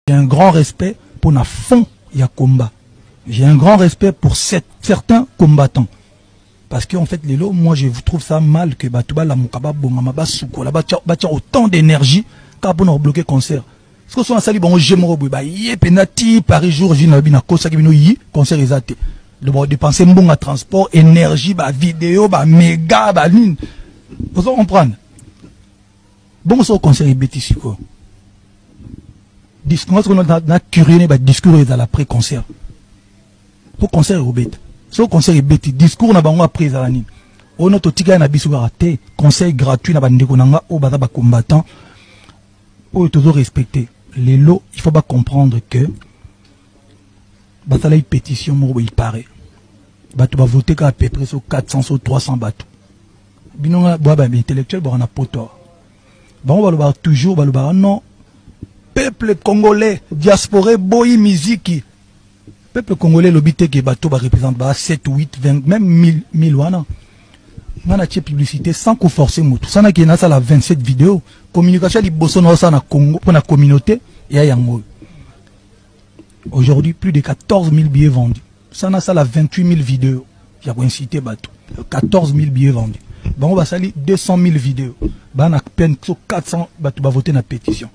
J'ai un grand respect pour la fond il y a combat. J'ai un grand respect pour certains combattants. Parce qu'en fait, les lots, moi je trouve ça mal que Batouba la Moukaba Bongama Souko, là-bas, autant d'énergie pour bloquer le concert. Parce que si on a sali, bon, j'aime yé penati, Paris jour, j'ai une cosa qui vient yi, concert exaté. De dépenser un bon à transport, énergie, vidéo, méga, ligne. Vous comprenez? Bon, ça, concert est bêtise, quoi. Discours, on a curieux, discours est à l'après-concert. Pour concert est bête. Ce concert est bête. Discours n'a pas après à la ligne. On a tout tigé na bisu raté. Conseil gratuit na bandeko nanga au bata ba combattant. Pour toujours respecter les lots. Il faut pas comprendre que batala une pétition mo il paraît. Bato ba voter qu'à peu près sur 400 sur 300 bateaux. Binonga bois ba intellectuel bo na poto. Ba on va le toujours ba le non. Peuple congolais, diaspora, boy musique. Peuple congolais, l'obité qui est bateau représente 7, 8, 20, même 1000 wana. On a une publicité sans qu'on force moutou. Ça n'a qu'à la 27 vidéos. Communication de Bosso Nosa na Congo pour la communauté et à Yango. Aujourd'hui, plus de 14 000 billets vendus. Ça n'a ça la 28 000 vidéos. Il y a une cité bateau. 14 000 billets vendus. Bon, on va salir 200 000 vidéos. Bah, on a peine 400 bateaux va voter dans la pétition.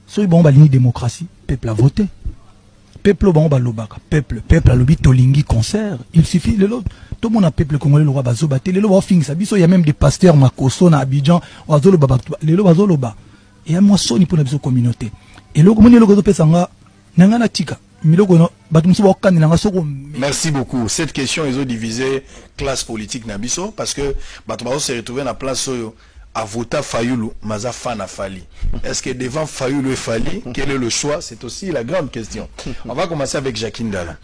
So, bon, bah, ligne démocratie, peuple a voté. Peuple bon balobaka, peuple a lobby tolingi concert, il suffit le lot. Tout le monde a peuple congolais le roi bazobate, les lots fin ça biso il y a même des pasteurs makoso na Abidjan, wazolo baba, les lots bazoloba. Et à moi soni pour la biso communauté. Et le communauté le gozo pesanga nangana tika. Merci beaucoup. Cette question ils ont divisé classe politique nabiso parce que Batoubao s'est retrouvé dans la place à voter Fayoulou, Maza Fana Fali. Est-ce que devant Fayoulou et Fali, quel est le choix? C'est aussi la grande question. On va commencer avec Jacqueline Dala.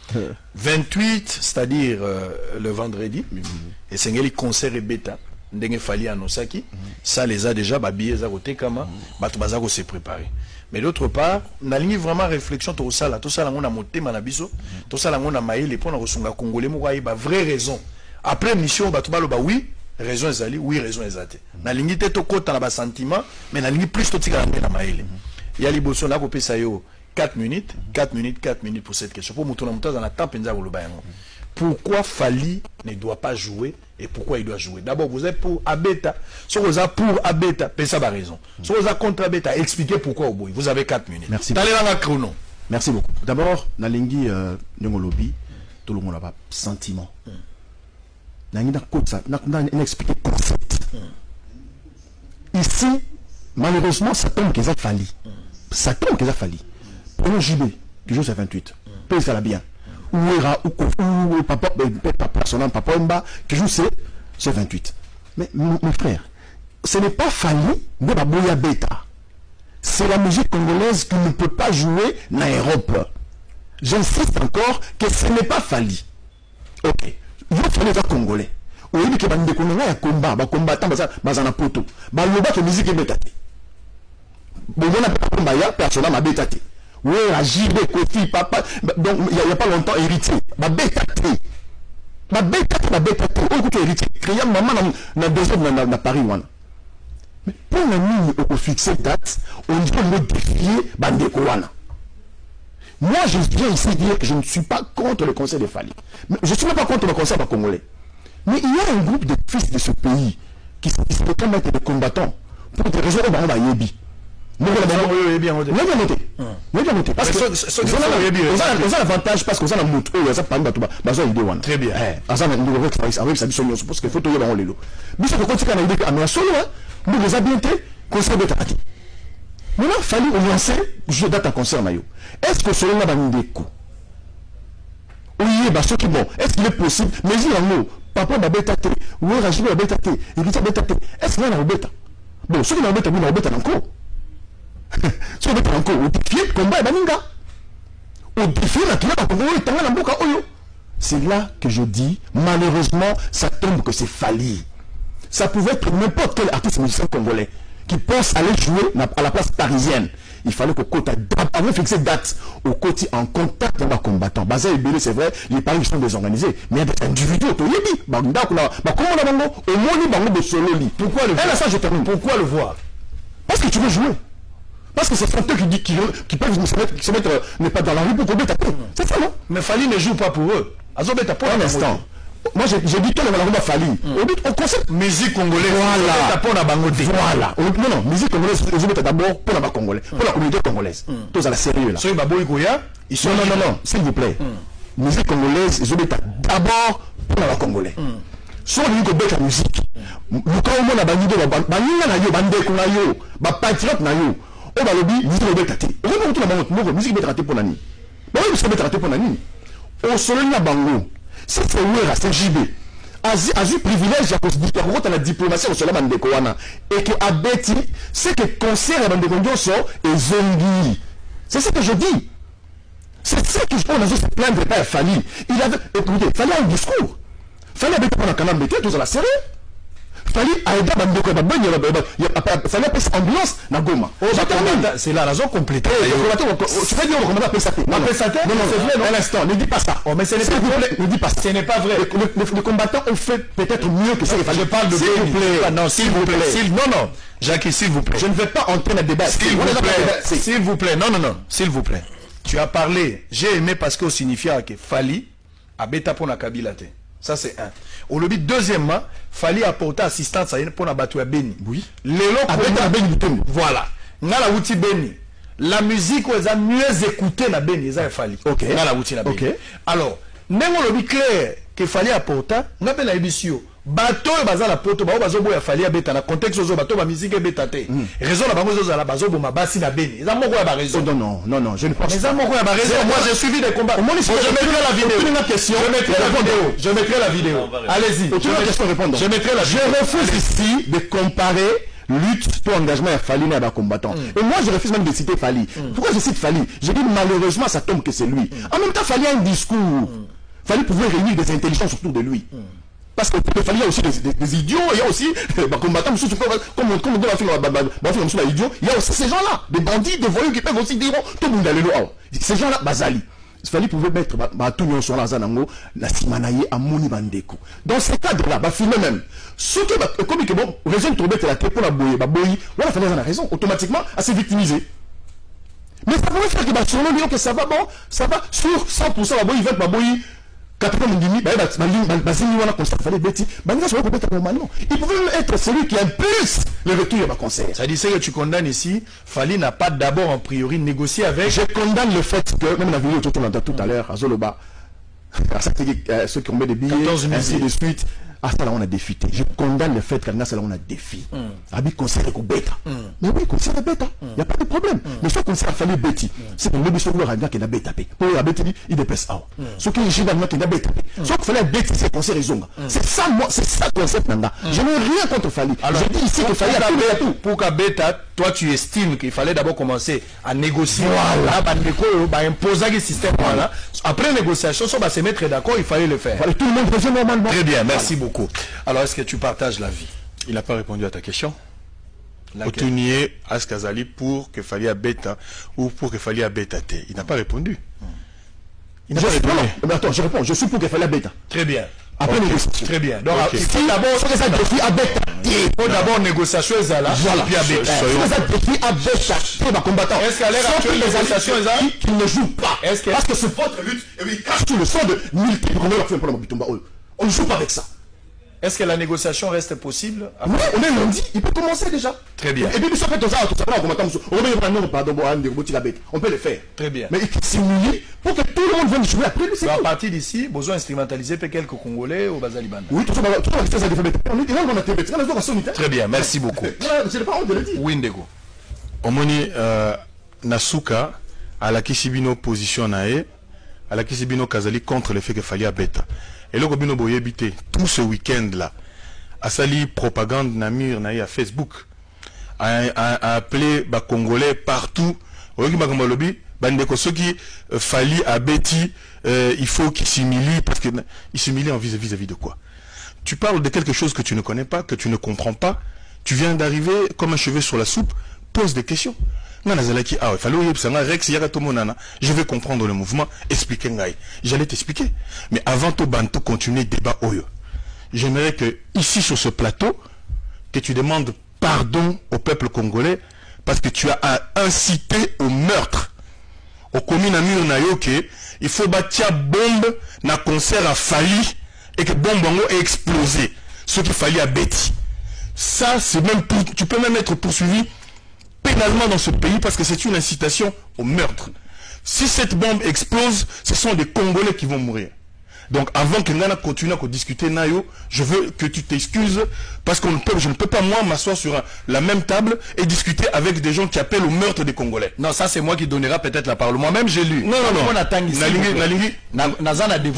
28, c'est-à-dire le vendredi, et c'est un concert et bêta. Ndenge Fali à Nosaki, ça les a déjà, billets à côté, kama, Batoubazago s'est préparé. Mais d'autre part, on a ligne vraiment réflexion, tout ça, on a monté Manabiso, tout ça, on a maillé les points, on a congolais, on vraie raison. Après mission, Batouba, oui. Raison ezali, oui, raison ezate. Na lingi te to kota na ba sentiment, mais na lingi plus to tika na maele. Ya liboso na ko pesa yo 4 minutes pour cette question. Pour mutuna mutaza na temps penza ko lobayango. Pourquoi Fali ne doit pas jouer et pourquoi il doit jouer? D'abord, vous êtes pour Abeta. Si vous êtes pour Abeta, pesa ba raison. Si vous êtes contre Abeta, expliquez pourquoi au bout. Vous avez 4 minutes. Merci. Allez dans la chrono. Merci beaucoup. D'abord, na lingi nyongolobi, tout le monde a pas sentiment. Expliquer concept. Ici, malheureusement, ça tombe qu'ils ont fallu. Ça tombe qu'ils ont fallu. Prenons JB, qui joue c'est 28. Peut ça la bien. Ou papa, papa Mba, qui joue c'est 28. Mais mon frère, ce n'est pas fallu de la Boya Beta. C'est la musique congolaise qui ne peut pas jouer en Europe. J'insiste encore que ce n'est pas fallu. Ok. Il faut les Congolais. Oui, mais que bande Congolais a combat, combattant bazana poto. Loba que musique est bétati. Bon, on a pas combat, ya personne m'a bétati. Oui, la JB Kofi papa donc il y a pas longtemps héritier. Bétati. Bétati. On écoute héritier. Créa maman na deuxième na Paris one. Mais pour la nuit au fixer date, on dit qu'on veut défier bande Kowana. Moi, je viens ici dire que je ne suis pas contre le conseil de Fali. Je ne suis même pas contre le conseil de Congolais. Mais il y a un groupe de fils de ce pays qui se prétendent être des combattants pour des raisons de Yebi. Bien noté. Parce que vous avez l'avantage parce que vous avez un mout. Très bien. Avec sa mission, parce qu'il faut tout y avoir les lots. Mais ce que continue à dire à solo, nous les avons bien conseil de Tati. Maintenant, il fallait lancer, je date un concert maillot. Est-ce que cela va nous découper? Oui, ce qui est bon. Est-ce qu'il est possible? Mais il y a un mot. Papa m'a bétaté. Oui, Rachid m'a bétaté. Il dit bétaté. Est-ce qu'il y a un bêta? Bon, ceux qui m'ont bétaté, ils m'ont bétaté encore. Ceux qui m'ont bétaté encore. Au défi, combat et baninga. Au défi, la cliente a convoqué le temps dans boka oyo. C'est là que je dis, malheureusement, ça tombe que c'est Fali. Ça pouvait être n'importe quel artiste musicien congolais qui pense aller jouer à la place parisienne. Il fallait que Côte avant fixer date au côté en contact avec les combattants. Bazar et Bélé, c'est vrai, les paris sont désorganisés. Mais il y a des individus au Toyebi. Comment on a bango? Au moins, bango de solo. Pourquoi le voir? Ça, je termine. Pourquoi le voir? Parce que tu veux jouer. Parce que c'est eux qui peuvent se mettre ne pas dans la rue pour qu'on bête à tout. C'est ça, non? Mais Fali ne joue pas pour eux. Un instant. Moi, j'ai dit tout le monde a Fali. Au concept musique congolaise. Voilà. Non, non, musique congolaise, ils ont d'abord pour la Congolais, pour la communauté congolaise. Tous à la sérieux là. Non, s'il vous plaît. Musique congolaise, ils ont d'abord pour la Congolais. Soit nous que bête la musique. Nous quand on a banni de la bande qu'on a yo, patriote na yo. On va lobby musique bête até. On va tout la bande musique bête até pour nani. Bah oui, musique bête até pour nani. Au soleil na bango. Si c'est où c'est JB. Azu privilège à la diplomatie au soleil bande koana et que abeti c'est que concert bande kondio so et zongi. C'est ce que je dis. C'est ça que je pense à se plaindre pas Fali. Il avait écoutez, Fali a un discours. Fallait avec pour la canne tous à la série. Fallait aider Bandeko fallait appeler ambiance na Goma. C'est la raison complète. Tu vas dire on va appeler ça. Non, c'est vrai, non. À l'instant, ne dis pas ça. Mais ce n'est pas vrai. Ne dis pas ça. Ce n'est pas vrai. Les combattants ont fait peut-être mieux que ça. Je parle de s'il vous plaît. Non, s'il vous plaît. Non. Jacques, s'il vous plaît. Je ne vais pas entrer dans le débat. S'il vous plaît. Non. S'il vous plaît. Tu as parlé. J'ai aimé parce que signifie que Fali a bêta pour la Kabila. Ça c'est un. Au lobby, deuxièmement, fallait apporter assistance pour la bateau à Beni. Oui. Voilà. Nga la outil Beni. La musique où elle mieux écouté na Beni, ça fallait. Ok. Nga la outil na Beni. Alors, même au lobby clair qu'il fallait apporter, nga pe na ebisio. Bateau et bazala poto ba bazo boya fallait abeta na contexte ozo bateau ba musique ebeta te. Raison la bango ozo la bazo boma basi na Beni. Ça moko ya ba raison. Non, je ne pense pas. Mais ça moko ya ba raison. Moi j'ai suivi des combats. Je mettrai la vidéo. Je mettrai la vidéo. Allez-y. Je mettrai la vidéo. Je refuse ici de comparer lutte pour engagement à Fali et à combattant. Et moi je refuse même de citer Fali. Pourquoi je cite Fali? Je dis malheureusement ça tombe que c'est lui. En même temps Fali a un discours. Fali pouvait réunir des intelligences autour de lui. Parce qu'il y a aussi des idiots, il y a aussi des combattants, comme on doit faire idiot, il y a aussi ces gens-là, des bandits, des voyous qui peuvent aussi dire tout le monde allait là. Ces gens-là, Bazali. Il fallait pouvoir mettre tout le monde sur la Zanango, la Simanaye, à Moni Bandeko. Dans ces cadres-là, filmer même. Surtout, comme il bon, raison de trouver la tête pour la boyer, on a fait la raison, automatiquement, à se victimiser. Mais ça pourrait faire que sur le que ça va bon, ça va sur 100%, la boyer, 20 baboyi. Il pouvait être celui qui impulse le retour à concert. Ça dit que tu condamnes ici, Fali n'a pas d'abord en priori négocié avec. Je condamne le fait que, même la vidéo tout à l'heure, à Zoloba, ceux qui ont mis des billets, ainsi de suite, à ça là on a défité. Je condamne le fait qu'à ça là on a défi. Abi concert est bêta. Mais oui, concert est bêta. Il n'y a pas de problème. Mais ce concert a fallu bêti. C'est pour le monsieur qui a qu'il a bêta. Pour la bêta, il dépasse à. Ce qui est général qu'il a bêta. Ce qu'il fallait bêti, c'est concert et zonga. C'est ça, moi, c'est ça le concept nanga. Je n'ai rien contre Fali. Je dis ici qu'il fallait tout. Pour qu'à bêta, toi tu estimes qu'il fallait d'abord commencer à négocier. Voilà. Imposer le système. Voilà. Après négociation, on va se mettre d'accord, il fallait le faire. Tout le monde faisait normalement. Très bien, merci beaucoup. Alors, est-ce que tu partages l'avis? Il n'a pas répondu à ta question. Otunier Askazali pour que Fali à bêta ou pour que Fali à bêta. Il n'a pas répondu. Il n'a pas répondu. Mais attends, je réponds. Je suis pour que Fali à bêta. Très bien. Après négociation. Très bien. Donc, il faut d'abord il faut d'abord négociation et là. Voilà. Puis à bêta. Combattant. Est-ce qu'à l'heure actuelle, les négociations qui ne jouent pas? Parce que c'est votre lutte. Et oui, cache tout le sang de multiples. On ne joue pas avec ça. Est-ce que la négociation reste possible? Oui, on est lundi, il peut commencer déjà. Très bien. Et puis, ça peut être ça, on peut le faire. Très bien. Mais il faut simuler pour que tout le monde vienne jouer après lui. À partir d'ici, besoin d'instrumentaliser quelques Congolais au Bazalibanda. Oui, tout ça, très bien, merci beaucoup. Je n'ai pas honte de le dire. Windego. Omoni Nasuka, à la Kishibino position nae, à la Kishibino Kazali contre le fait que fallait à bêta. Et là, Bino Boyebité, tout ce week-end-là, a sali propagande namir naï à Facebook, a appelé les Congolais partout. Ceux qui fallait à Betty, il faut qu'ils s'humilient, parce qu'ils s'humilient vis-à-vis de quoi? Tu parles de quelque chose que tu ne connais pas, que tu ne comprends pas, tu viens d'arriver comme un cheveu sur la soupe, pose des questions. Je vais comprendre le mouvement, expliquer. J'allais t'expliquer. Mais avant tout, Bantou continuer le débat. J'aimerais que, ici sur ce plateau, que tu demandes pardon au peuple congolais parce que tu as incité au meurtre. Au commune à mur nayoke, il faut bâtir bombe na concert à Fali et que bombe ait explosé. Ce qu'il fallait à Betty. Ça, c'est même tu peux même être poursuivi pénalement dans ce pays parce que c'est une incitation au meurtre. Si cette bombe explose, ce sont des Congolais qui vont mourir. Donc avant que Nana continue à discuter Nayo, je veux que tu t'excuses parce je ne peux pas moi m'asseoir sur la même table et discuter avec des gens qui appellent au meurtre des Congolais. Non, ça c'est moi qui donnera peut-être la parole. Moi-même j'ai lu. Non.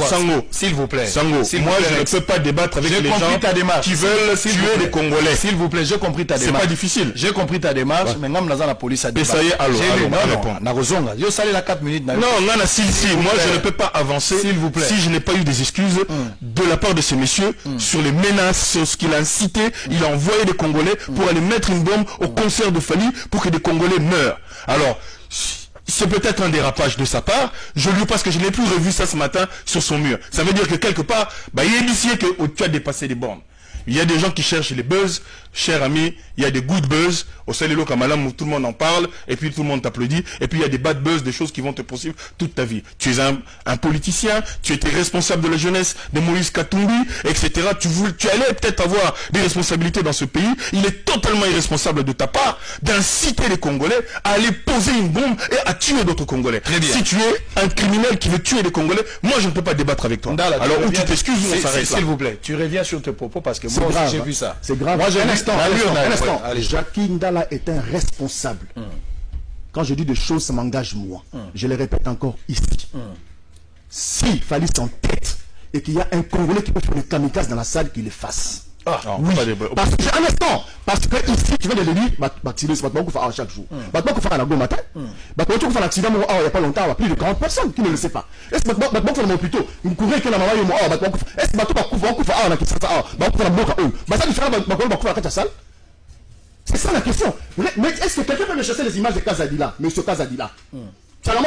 Sango, s'il vous plaît. Sango, moi je ne peux pas débattre avec les gens qui veulent tuer les Congolais. S'il vous plaît, j'ai compris ta démarche. C'est pas difficile. J'ai compris ta démarche, mais même dans la police a dit. Ça y est, alors, Yo salé la 4 minutes. Non, moi je ne peux pas avancer s'il vous plaît. Si je n'ai pas eu des excuses de la part de ces messieurs sur les menaces, sur ce qu'il a incité. Il a envoyé des Congolais pour aller mettre une bombe au concert de Fali pour que des Congolais meurent. Alors, c'est peut-être un dérapage de sa part. Parce que je n'ai plus revu ça ce matin sur son mur. Ça veut dire que quelque part, il y a initié que tu as dépassé les bornes. Il y a des gens qui cherchent les buzz, cher ami, il y a des good buzz, au Salilo Kamalam où tout le monde en parle, et puis tout le monde t'applaudit, et puis il y a des bad buzz, des choses qui vont te poursuivre toute ta vie. Tu es un politicien, tu étais responsable de la jeunesse de Moïse Katumbi, etc. Tu allais peut-être avoir des responsabilités dans ce pays. Il est totalement irresponsable de ta part d'inciter les Congolais à aller poser une bombe et à tuer d'autres Congolais. Très bien. Si tu es un criminel qui veut tuer les Congolais, moi je ne peux pas débattre avec toi. Alors où tu t'excuses, on s'arrête là. S'il vous plaît, tu reviens sur tes propos parce que moi aussi j'ai vu ça. C'est grave. Moi j'ai un instant. Jackie Ndala est un responsable. Quand je dis des choses, ça m'engage moi. Je les répète encore ici. S'il fallait s'entête et qu'il y a un Congolais qui peut faire le kamikaze dans la salle, qu'il le fasse. Oui. Parce que ici, tu viens de le dire, c'est pas chaque jour. Faire un matin. Tu fais un accident, il n'y a pas longtemps, il y a plus de 40 personnes qui ne le savent pas. Est-ce que tu plutôt courir que la maman est-ce que tu vas c'est ça la question. Mais est-ce que quelqu'un peut me chercher les images de Kazadila, monsieur Kazadila? Celui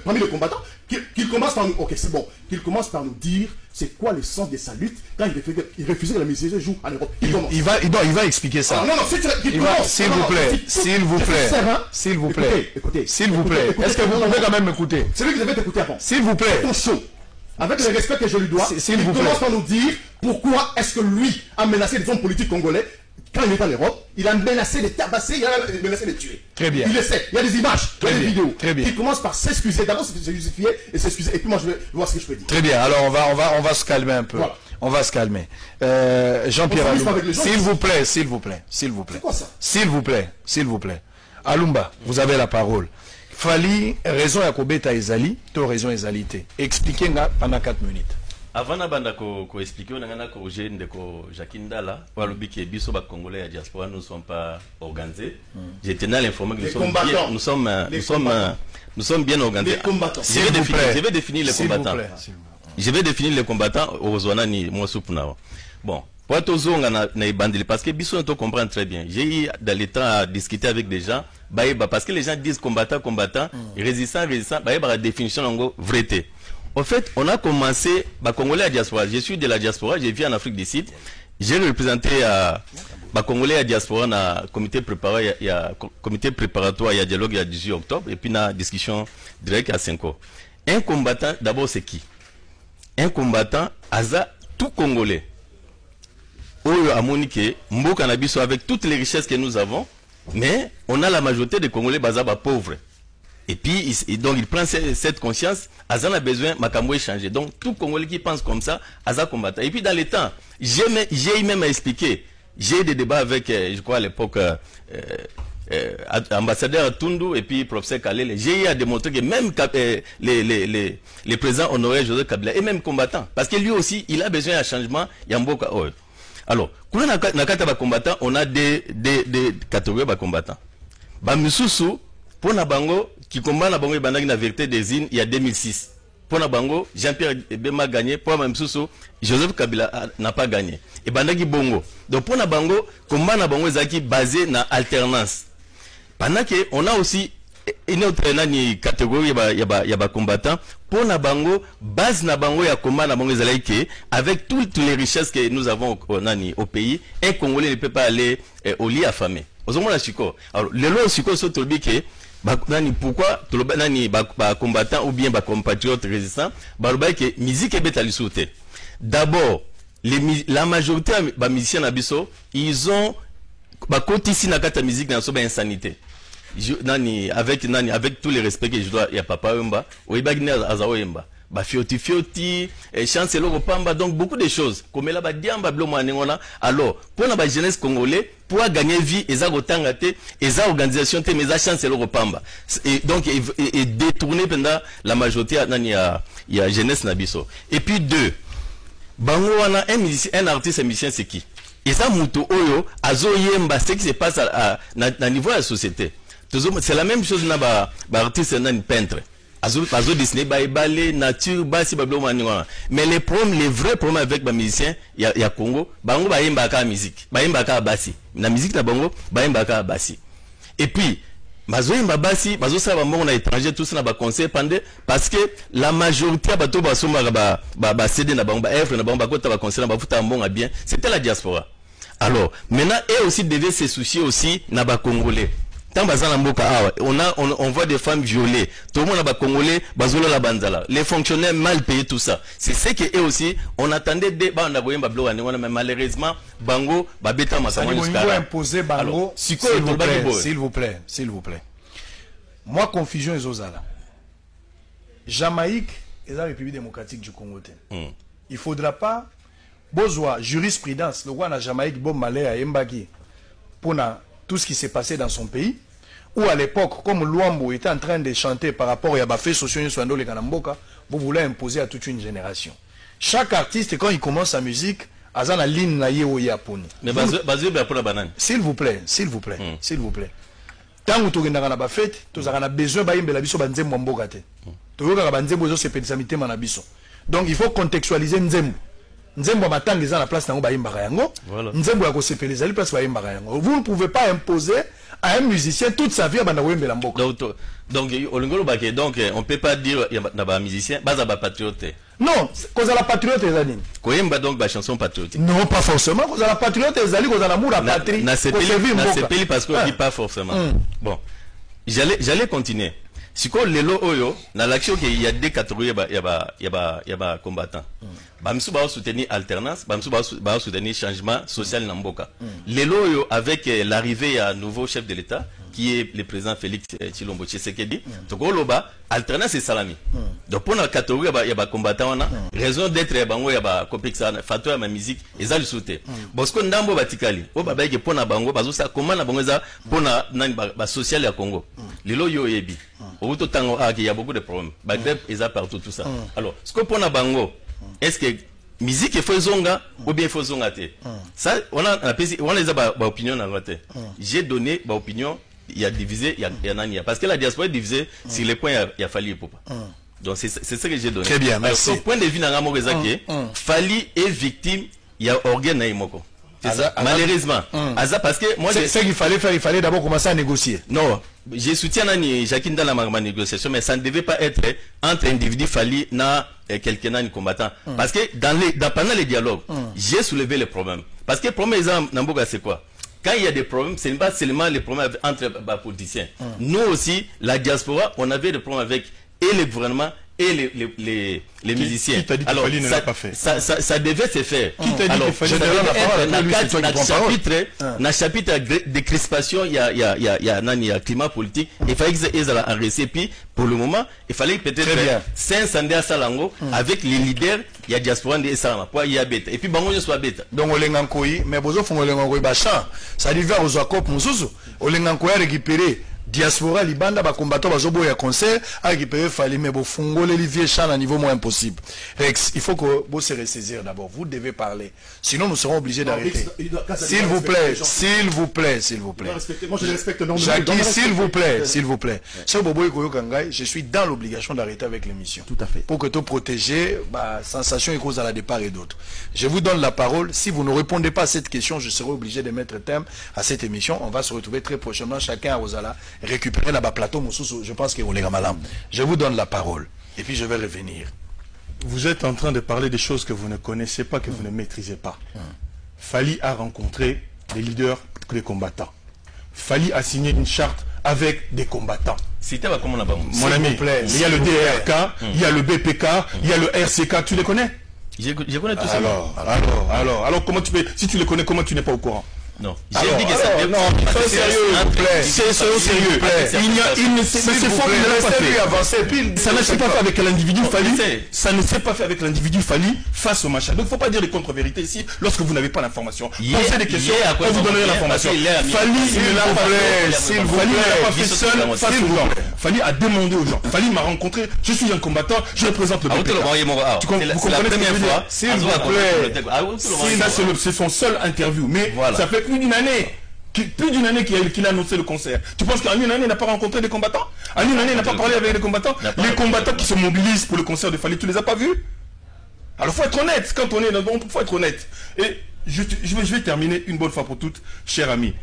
parmi les combattants, qu'il commence par nous. Ok, c'est bon. Qu'il commence par nous dire c'est quoi le sens de sa lutte quand il refusait la mise à jour en Europe. Il va expliquer ça. S'il vous plaît. Est-ce que vous pouvez quand même m'écouter? C'est lui qui devait t'écouter avant. S'il vous plaît. Attention. Avec le respect que je lui dois, il commence par nous dire pourquoi est-ce que lui a menacé les hommes politiques congolais quand il est en Europe. Il a menacé de tabasser, il a menacé de tuer. Très bien. Il le sait. Il y a des images, il y a des vidéos. Très bien. Il commence par s'excuser. D'abord se justifier et s'excuser. Et puis moi je vais voir ce que je peux dire. Très bien. Alors on va se calmer un peu. Voilà. On va se calmer. Jean-Pierre Alumba. S'il vous plaît. C'est quoi ça? S'il vous plaît. Alumba, vous avez la parole. Fali, raison à Kobeta Ezali, to raison Ezalité. Expliquez-moi pendant 4 minutes. Avant de expliquer, on a corrigé Jackie Ndala, pour le biais biso Congolais à diaspora, nous ne sommes pas organisés. J'ai tenu à l'informer que nous sommes bien organisés. Je vais définir les combattants. Je vais définir les combattants au Zonani, moi Soupunao. Bon. Parce que Bissou on comprend très bien. J'ai eu dans le temps à discuter avec des gens, parce que les gens disent combattant, résistant, la définition en vérité. En fait, on a commencé, Congolais à diaspora. Je suis de la diaspora, j'ai vécu en Afrique du Sud. J'ai représenté Congolais à diaspora dans le comité préparatoire, il y a dialogue il y a 18 octobre, et puis dans la discussion directe à 5 ans. Un combattant, d'abord, c'est qui? Un combattant, Aza, tout Congolais. Oyo a moniqué, Mboka Nabiso avec toutes les richesses que nous avons, mais on a la majorité des Congolais bazaba pauvres. Et puis, donc il prend cette conscience, Azan a besoin, Makambo changer. Donc tout Congolais qui pense comme ça, Azan combattant. Et puis dans les temps, j'ai même à expliquer, j'ai des débats avec, je crois à l'époque, ambassadeur Tundu et puis professeur Kalele, j'ai eu à démontrer que même les présidents honoraires Joseph Kabila et même combattants, parce que lui aussi, il a besoin d'un changement, Yamboka. Alors, quand on a combattant, on a des catégories de combattants. Bamisusu, pour Nabango, qui combat Nabango et Bandagi la vérité des îles, il y a 2006. Pour Nabango, Jean-Pierre Bema a gagné. Pour Bamisusu, Joseph Kabila n'a pas gagné. Et Bandagi Bongo. Donc pour Nabango, combat Nabango est basé dans alternance. Pendant qu'on a aussi une autre catégorie il y a combattant pour na bango base na bango ya combat na bango ezalaike avec toutes les richesses que nous avons au pays, un Congolais ne peut pas aller au lit affamé. Ozomona siko. Alors le lo siko so tolbi ke pourquoi nani ba combattant ou bien ba compatriotes résistants ba que musique ebeta lisute. D'abord la majorité des musiciens nabiso ils ont ba kotisi na kata musique na so ba insanité. Avec tous les respects que je dois ya papa Wemba oibagine azawo Wemba ba fioti chance lo pamba, donc beaucoup de choses comme là ba diamba blomo anengona. Alors pour la jeunesse congolais pour gagner vie eza gotanga te eza organisation te mais eza chance lo pamba et donc et détourner pendant la majorité ya jeunesse nabiso. Et puis deux bango wana un artiste un musicien c'est qui eza mutu oyo azo yemba ce qui se passe na niveau de la société. C'est la même chose na ba artiste na peintre azo dessiner ba ballet nature basi ba blomo aningona. Mais les vrais problèmes avec ba musicien ya Congo bango ba yemba ka musique ba yemba ka basi na musique na bango ba yemba ka basi. Et puis bazo yemba basi bazo sa ba mbongo na étranger tout ça na ba concert pendant parce que la majorité ba to ba somba ba CD na bango ba F na bango ba kota ba concert na ba futa mbongo bien, c'était la diaspora. Alors maintenant eux aussi devaient se soucier aussi na ba Congolais. On voit des femmes violées. Tout le monde a Congolais, la banzala. Les fonctionnaires mal payés, tout ça. C'est ce que eux aussi, on attendait des mais malheureusement, Bango, Babeta Massaman. Imposer Bango, s'il vous plaît. Moi, confusion est aux ala. Jamaïque est la République démocratique du Congo. Il ne faudra pas, besoin jurisprudence, le roi na Jamaïque, bon malais à Mbagi, pour tout ce qui s'est passé dans son pays, où à l'époque, comme Luambo était en train de chanter par rapport à Bafé Socio Swando Kanamboka, vous voulez imposer à toute une génération. Chaque artiste, quand il commence sa musique, Azana ligne na ye o yaponi. Mais s'il vous plaît. Tant que tu as fait, tu as besoin de biso banzembo mboka te. Tu as banzembo zo sepelisa mitema na biso. Donc il faut contextualiser nzembo. Nzembo matanga eza na place nango bayimbaka yango. Nzembo ya kosepelisa li place bayimbaka yango. Vous ne pouvez pas imposer à un musicien toute sa vie à banda wembela mboka. Donc on peut pas dire na ba musicien baza ba patriote. Non, cause la patriote ezali. Koyemba donc ba chanson patriotique. Non, pas forcément cause la patriote ezali cause la moura patrie. Na sepeli parce qu'on dit pas forcément. Bon. J'allais continuer. Si quoi lelo oyo na l'action qu'il y a deux catégories y a combattants. Bamsu ba soutenir alternance, bamsu ba soutenir changement social na mboka. Lelo oyo avec l'arrivée à nouveau chef de l'État qui est le président Félix Tshilombo Tshisekedi, tokoloba alternance et salami. Donc pour la catégorie y a combattants on a raison d'être bango y a complexe fato ya ma musique eza le soutien. Bosco ndambo batikali. O baba ke pona bango bazo sa comment na bango eza pona nani ba social ya Congo. Lelo yo yebi. Au tout temps il y a beaucoup de problèmes. Bagdad eza partout tout ça. Alors ce que pona bango est-ce que musique il faut zonga ou bien il faut zonga te. Ça on a opinion na côté. J'ai donné ma opinion. Il y a divisé, il y a nani parce que la diaspora est divisée sur les points il y a fallu pour pas. Donc c'est ce que j'ai donné. Très bien, merci. Alors, au point de vue nanga mokezaki, Fali est victime, il y a organe na imoko. C'est ça. Malheureusement. Parce que moi c'est ce qu'il fallait faire, il fallait d'abord commencer à négocier. Non, je soutiens nani Jacqueline dans la négociation mais ça ne devait pas être entre individus Fali na quelqu'un nani combattant parce que pendant les dialogues, j'ai soulevé les problèmes. Parce que le problème Namboka c'est quoi? Quand il y a des problèmes, ce n'est pas seulement les problèmes entre les politiciens. Nous aussi, la diaspora, on avait des problèmes avec et le gouvernement et les musiciens. Qui t'a dit alors, que Fali ne l'a pas fait? Ça devait se faire. Qui t'a dit que Fali ne l'a pas fait? Dans le chapitre de crispation, il y a climat politique. Il fallait qu'ils aient un récépit. Pour le moment, il fallait peut-être 500 à Salango avec les leaders. Il y a diaspora de Salama. Il y a bête. Et puis, Bango soit bête. Donc, on l'encoye, mais bozo font l'encoye bachan. Ça arrive aux Akop Mouzouzou. On l'encoye récupérer. Diaspora libanda ba combattant bazobo ya concert a récupéré Fali mais bo fongo les vieux chants à niveau moins possible. Rex, il faut que vous se ressaisir d'abord. Vous devez parler. Sinon nous serons obligés d'arrêter. S'il vous plaît, s'il vous plaît, s'il vous plaît. Moi je respecte non. Jackie, s'il vous plaît, s'il vous plaît. Ce Bobo Ikoyo Kangai, je suis dans l'obligation d'arrêter avec l'émission. Tout à fait. Pour que tu protéger sensation et cause à la départ et d'autres. Je vous donne la parole. Si vous ne répondez pas à cette question, je serai obligé de mettre terme à cette émission. On va se retrouver très prochainement chacun à Rosala récupérer là-bas plateau, je pense que vous les malam. Je vous donne la parole et puis je vais revenir. Vous êtes en train de parler des choses que vous ne connaissez pas, que vous ne maîtrisez pas. Fali a rencontré des leaders, des combattants. Fali a signé une charte avec des combattants. Mon ami, il y a le DRK, il y a le BPK, il y a le RCK, tu les connais? Je connais tout ça. Alors comment tu peux, si tu les connais, comment tu n'es pas au courant? Non, j'ai dit que ça. Non, soyez sérieux, s'il vous plaît. C'est sérieux. C'est faux, ça ne s'est pas fait avec l'individu Fali. Ça ne s'est pas fait avec l'individu Fali face au machin. Donc il ne faut pas dire les contre-vérités ici lorsque vous n'avez pas l'information. Posez des questions, on vous donnerait l'information. Fali, il l'a pas fait. Fali ne l'a pas fait seul face aux gens. Fali a demandé aux gens. Fali m'a rencontré, je suis un combattant, je représente le BPK. Vous comprenez ce que je veux dire? S'il vous plaît. C'est son seul interview. Mais ça fait plus d'une année qu'il a annoncé le concert. Tu penses qu'en une année, il n'a pas rencontré des combattants? En une année, il n'a pas parlé avec les combattants? Les combattants qui se mobilisent pour le concert de Fali, tu les as pas vus? Alors, il faut être honnête. Quand on est là-dedans, il faut être honnête. Et je vais terminer une bonne fois pour toutes, cher ami.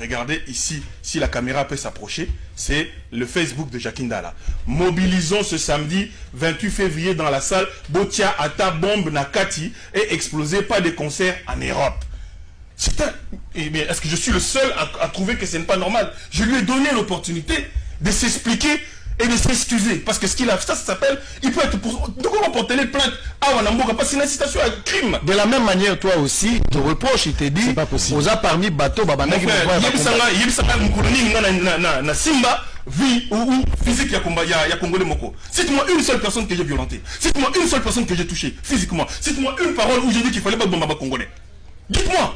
Regardez ici, si la caméra peut s'approcher, c'est le Facebook de Jackie Ndala. Mobilisons ce samedi 28 février dans la salle Botia Ata Bombe Nakati et explosez pas des concerts en Europe. Est-ce que je suis le seul à trouver que ce n'est pas normal? Je lui ai donné l'opportunité de s'expliquer et de s'excuser. Parce que ce qu'il a fait, ça s'appelle, il peut être pour... De quoi porter les plaintes à Wanamboka? Parce que c'est une incitation à crime. De la même manière, toi aussi, te reproche, il te dit, c'est pas possible. Vous a parmi bateau, Babanaki, Simba, vie ou physique, il y a Congolais Moko. Cite-moi une seule personne que j'ai violentée. Cite-moi une seule personne que j'ai touchée physiquement. Cite-moi une parole où j'ai dit qu'il fallait pas bomber Congolais. Dites-moi.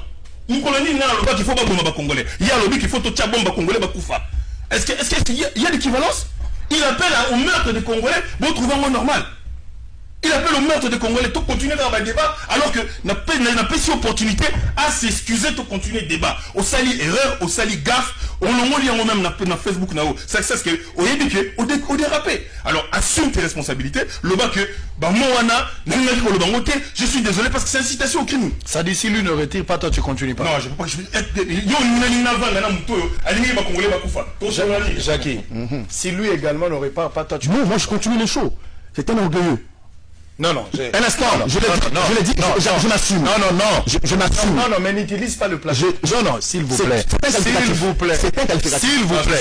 Une colonie, il y a le qu'il faut pas bomber Congolais. Il y a le qu'il faut toucher bombe Congolais, Bakoufa. Est-ce qu'il y a l'équivalence? Il appelle au meurtre des Congolais, vous trouvez un mot normal. Il appelle au meurtre des Congolais, tout continuer dans le débat, alors que n'a pas cette opportunité à s'excuser, tout continuer le débat. Au sali erreur, au sali gaffe, on l'a mis même dans Facebook, c'est ce que, au dérapé. Alors, assume tes responsabilités, le bas que, je suis désolé parce que c'est incitation au crime. Ça dit, si lui ne retire pas, toi tu continues pas. Non, je ne peux pas. Jackie, si lui également n'aurait pas, toi tu... Non, moi je continue les shows. C'est un orgueilleux. Non, un instant, je l'ai dit, je m'assume. Je m'assume. Non, mais n'utilise pas le plateau. Non, s'il vous plaît. S'il vous plaît. C'est un qualificatif. S'il vous plaît.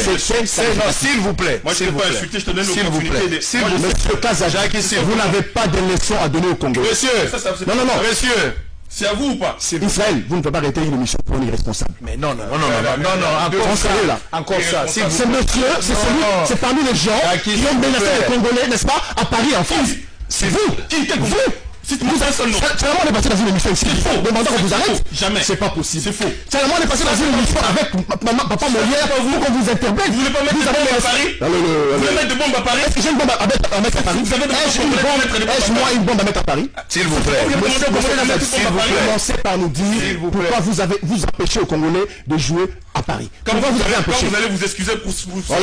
Non, s'il vous plaît. Moi, je ne peux pas insulter, je te donne l'opportunité. S'il vous plaît. Monsieur Kazajaki, vous n'avez pas de leçons à donner au Congo. Monsieur. Non. Monsieur. C'est à vous ou pas? Israël, vous ne pouvez pas arrêter une émission pour un irresponsable. Mais non, encore ça, là. Encore ça. C'est monsieur, c'est parmi les gens qui ont menacé les Congolais, n'est-ce pas, à Paris, en France. C'est vous. Vous. Cite-moi un seul nom. Seulement on est passé dans une émission ici. C'est faux. Demandant qu'on vous arrête. Jamais. C'est pas possible. C'est faux. Seulement on est passé dans une émission avec papa Molière pour qu'on vous interpelle. Vous voulez pas mettre de bombe à Paris? Vous voulez mettre de bombe à Paris? Est-ce que j'ai une bombe à mettre à Paris? Vous avez moi une bombe à mettre à Paris? S'il vous plaît. Commencez par nous dire pourquoi vous empêchez aux Congolais de jouer à Paris. Pourquoi vous avez empêché? Quand vous allez vous excuser pour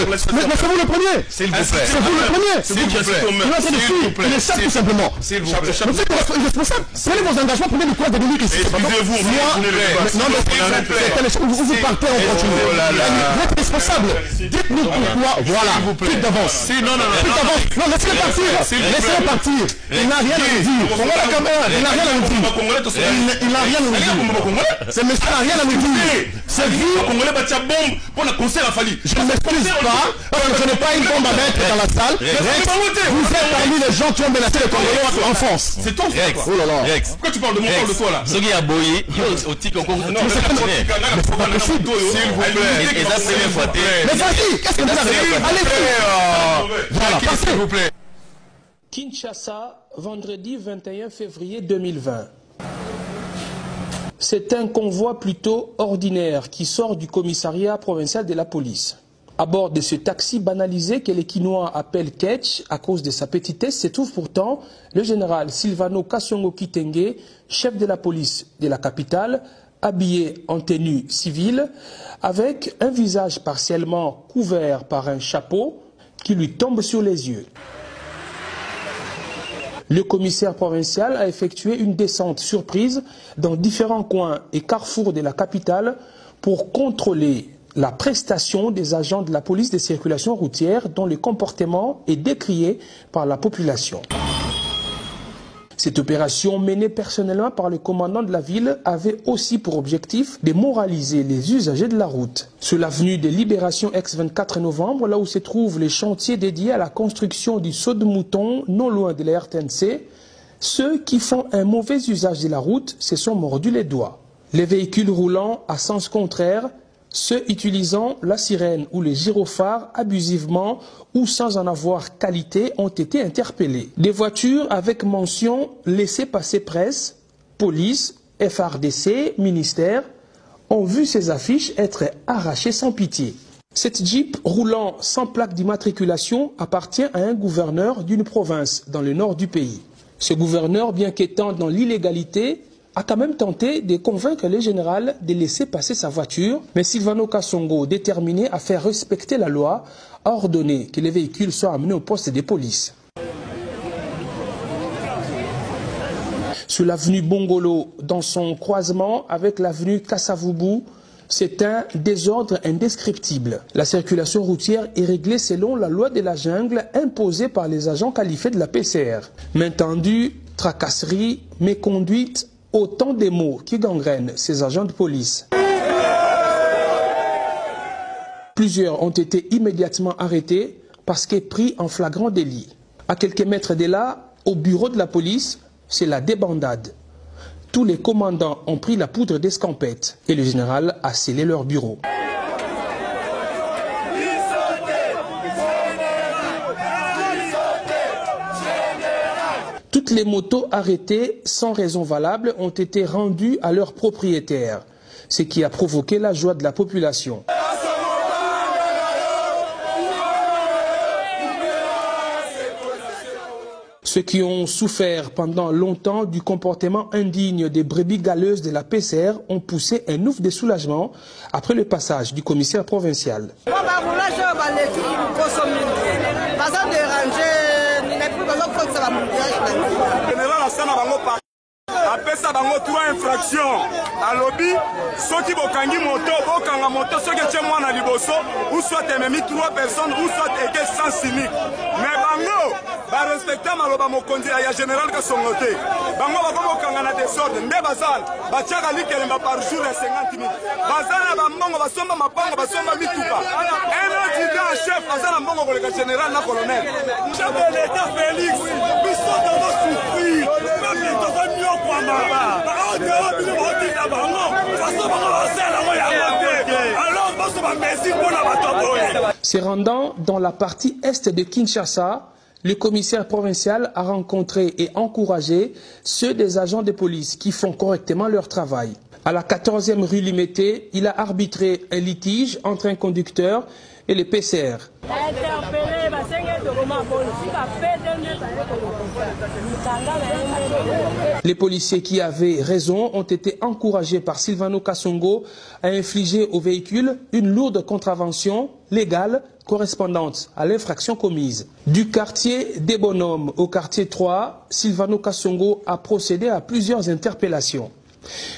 mais c'est vous le premier. S'il vous plaît. C'est vous le premier. S'il vous plaît. Il est en train de fuir. Il est ça tout simplement. S'il vous plaît. Vous êtes irresponsable. Prenez vos engagements, prenez le courage de venir ici. Excusez-vous, vous partez en continu. Vous êtes responsable. Dites-nous pourquoi. Voilà. Plus d'avance. Non, laissez-le partir. Laissez-le partir. Il n'a rien à nous dire. Il n'a rien à nous dire. Il n'a rien à nous dire. Ce monsieur n'a rien à nous dire. C'est vous. Congolais bâti bombe pour le concert à Fali. Je ne m'excuse pas parce que je n'ai pas une bombe à mettre dans la salle. Vous êtes parmi les gens qui ont menacé les Congolais en France. C'est ton Rex. Oh là là. Rex. Pourquoi tu parles de mon corps de toi là? Sogi a boyé, au tic encore. Non, mais c'est pas possible. S'il vous plaît. Et la première fois. Mais vas-y, qu'est-ce que vous avez? Allez, voilà, S'il vous plaît. Kinshasa, vendredi 21 février 2020. C'est un convoi plutôt ordinaire qui sort du commissariat provincial de la police. À bord de ce taxi banalisé que les Quinois appellent Ketch à cause de sa petitesse se trouve pourtant le général Silvano Kasongo Kitenge, chef de la police de la capitale, habillé en tenue civile, avec un visage partiellement couvert par un chapeau qui lui tombe sur les yeux. Le commissaire provincial a effectué une descente surprise dans différents coins et carrefours de la capitale pour contrôler la prestation des agents de la police de circulation routière dont le comportement est décrié par la population. Cette opération, menée personnellement par le commandant de la ville, avait aussi pour objectif de moraliser les usagers de la route. Sur l'avenue de Libération ex-24 novembre, là où se trouve les chantiers dédiés à la construction du saut de mouton, non loin de la RTNC, ceux qui font un mauvais usage de la route se sont mordus les doigts. Les véhicules roulant à sens contraire, ceux utilisant la sirène ou les gyrophares abusivement ou sans en avoir qualité ont été interpellés. Des voitures avec mention laissez-passer presse, police, FRDC, ministère ont vu ces affiches être arrachées sans pitié. Cette Jeep roulant sans plaque d'immatriculation appartient à un gouverneur d'une province dans le nord du pays. Ce gouverneur, bien qu'étant dans l'illégalité, a quand même tenté de convaincre le général de laisser passer sa voiture, mais Silvano Kasongo, déterminé à faire respecter la loi, a ordonné que les véhicules soient amenés au poste de police. Sur l'avenue Bongolo, dans son croisement avec l'avenue Kassavubu, c'est un désordre indescriptible. La circulation routière est réglée selon la loi de la jungle imposée par les agents qualifiés de la PCR. Main tendue, tracasserie, méconduite, autant de mots qui gangrènent ces agents de police. Plusieurs ont été immédiatement arrêtés parce que pris en flagrant délit. À quelques mètres de là, au bureau de la police, c'est la débandade. Tous les commandants ont pris la poudre d'escampette et le général a scellé leur bureau. Toutes les motos arrêtées sans raison valable ont été rendues à leurs propriétaires, ce qui a provoqué la joie de la population. Ceux qui ont souffert pendant longtemps du comportement indigne des brebis galeuses de la PCR ont poussé un ouf de soulagement après le passage du commissaire provincial. apesa bango 3 infractions alobi soki bokangi moto bokanga moto soki tie mwana liboso ou soit ememi 3 personnes ou soit eke sans cynique mais bango ba respecter maloba mokonzi ya général Kasongo te bango bakokanga na désordre nde bazala batiaka likelemba par jour ya 50 000 bazala ba mbongo basomba mapango basomba mituka un adjudant chef azala mbongo koleka général na colonel chef de l'état Félix biso dozo souffrir même dozo nyokwa maba Se rendant dans la partie est de Kinshasa, le commissaire provincial a rencontré et encouragé ceux des agents de police qui font correctement leur travail. À la 14e rue Limité, il a arbitré un litige entre un conducteur et le PCR. Les policiers qui avaient raison ont été encouragés par Silvano Kasongo à infliger au véhicule une lourde contravention légale correspondante à l'infraction commise. Du quartier des Bonhommes au quartier 3, Silvano Kasongo a procédé à plusieurs interpellations.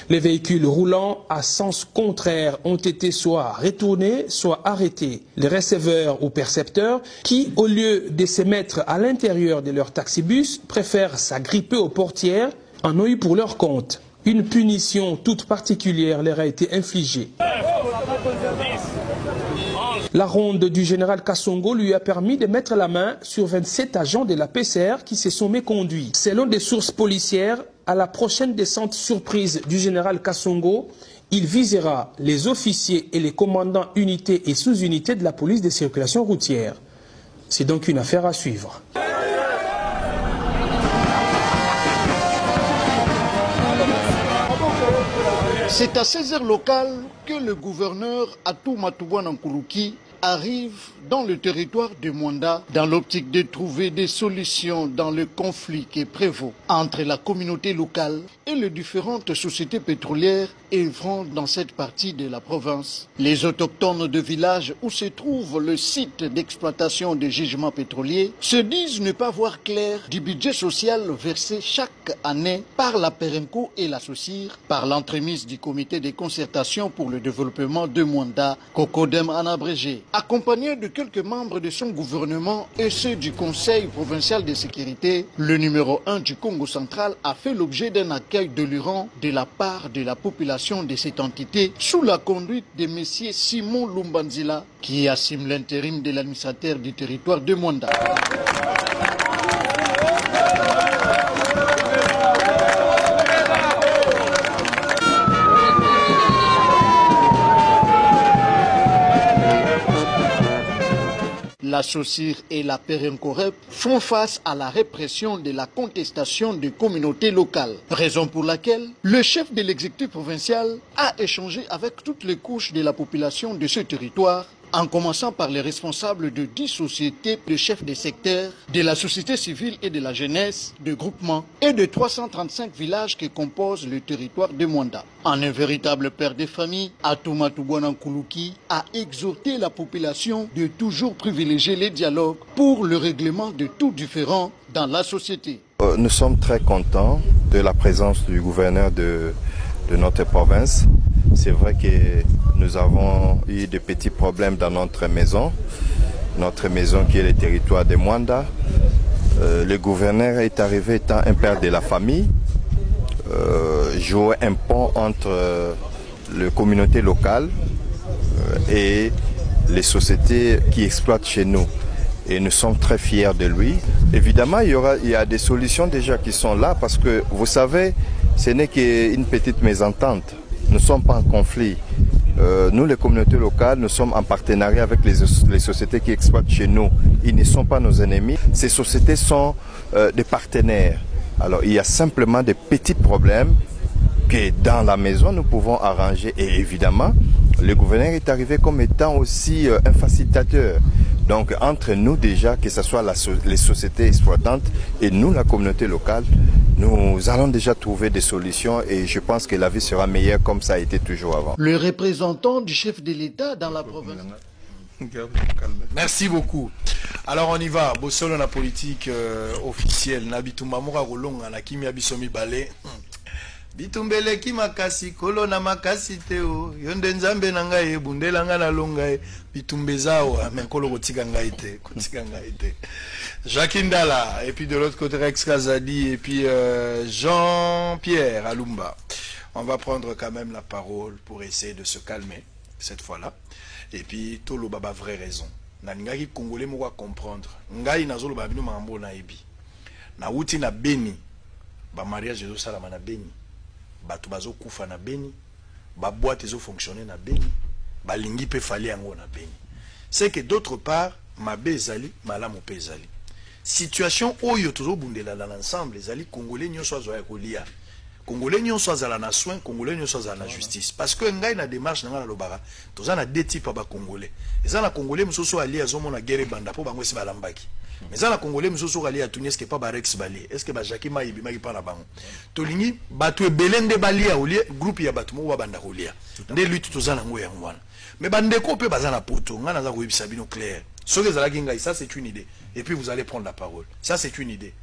Les véhicules roulant à sens contraire ont été soit retournés, soit arrêtés. Les receveurs ou percepteurs qui, au lieu de se mettre à l'intérieur de leur taxibus, préfèrent s'agripper aux portières, en ont eu pour leur compte. Une punition toute particulière leur a été infligée. La ronde du général Kasongo lui a permis de mettre la main sur 27 agents de la PCR qui se sont méconduits. Selon des sources policières, à la prochaine descente surprise du général Kasongo, il visera les officiers et les commandants unités et sous-unités de la police de circulation routière. C'est donc une affaire à suivre. C'est à 16h locales que le gouverneur Atou Matouban Nkuruki arrive dans le territoire de Mwanda dans l'optique de trouver des solutions dans le conflit qui prévaut entre la communauté locale et les différentes sociétés pétrolières œuvrant dans cette partie de la province. Les autochtones de villages où se trouve le site d'exploitation des gisements pétroliers se disent ne pas voir clair du budget social versé chaque année par la Perenco et la SOCIR par l'entremise du comité de concertation pour le développement de Mwanda, COCODEM en abrégé. Accompagné de quelques membres de son gouvernement et ceux du Conseil provincial de sécurité, le numéro 1 du Congo central a fait l'objet d'un accueil délirant de la part de la population de cette entité sous la conduite de M. Simon Lumbanzila qui assume l'intérim de l'administrateur du territoire de Mwanda. La SOCIR et la Perencorep font face à la répression de la contestation des communautés locales. Raison pour laquelle le chef de l'exécutif provincial a échangé avec toutes les couches de la population de ce territoire, en commençant par les responsables de 10 sociétés de chefs de secteur, de la société civile et de la jeunesse, de groupements et de 335 villages qui composent le territoire de Mwanda. En un véritable père de famille, Atoumata Nkuluki a exhorté la population de toujours privilégier les dialogues pour le règlement de tout différend dans la société. Nous sommes très contents de la présence du gouverneur de notre province. C'est vrai que nous avons eu de petits problèmes dans notre maison qui est le territoire de Mwanda. Le gouverneur est arrivé étant un père de la famille, jouer un pont entre la communauté locale et les sociétés qui exploitent chez nous. Et nous sommes très fiers de lui. Évidemment, il y a des solutions déjà qui sont là parce que, vous savez, ce n'est qu'une petite mésentente. Nous ne sommes pas en conflit. Nous, les communautés locales, nous sommes en partenariat avec les sociétés qui exploitent chez nous. Ils ne sont pas nos ennemis. Ces sociétés sont des partenaires. Alors, il y a simplement des petits problèmes que dans la maison, nous pouvons arranger. Et évidemment, le gouverneur est arrivé comme étant aussi un facilitateur. Donc, entre nous déjà, que ce soit les sociétés exploitantes et nous, la communauté locale, nous allons déjà trouver des solutions et je pense que la vie sera meilleure comme ça a été toujours avant. Le représentant du chef de l'État dans la province. Merci beaucoup. Alors on y va. Bossolo la politique officielle. Nabitumba Moura Rolonga na Kimi Abisomi Balé. Bitumbele ki makasi kolo na makasi teo yonde nzambe na ngai bundela nga na longa bitumbezao mais kolo kotika ngai te Jacques Ndala et puis de l'autre côté Rex Kazadi et puis Jean-Pierre Alumba. On va prendre quand même la parole pour essayer de se calmer cette fois-là et puis tolo baba vraie raison na ngaki congolais mo comprendre ngai nazolo babino mambo na ebi na uti na Beni ba mariage zo sala na Beni bato bazo kufa na Beni, ba boîte ezo fonctionner na Beni, ba lingi pe fali yango na Beni. C'est que d'autre part, mabe ezali, malamu pe ezali. Situation oyo tozo bundela dans l'ensemble, ezali Congolais nyonso azoya kolia. Congolais nyonso azala na soin, Congolais nyonso azala na justice. Parce que ngai na démarche na ngala lobara, toza na deux types ba Congolais. Ezala Congolais musoso ali azomona guerre banda po bango esi balambaki. Mais ça la Congolais musoso ali atuni est-ce que pas ba Rex Bali est-ce que ba Jackie Mayibi maki pa na bango tolingi batu ebelende balia olie groupe ya batu mo banda kolia nde lui tutozana ngo ya ngwana mais bande ko pe bazana poto ngana za ko yebisa bino clair soki ezalaki ngai ça c'est une idée et puis vous allez prendre la parole ça c'est une idée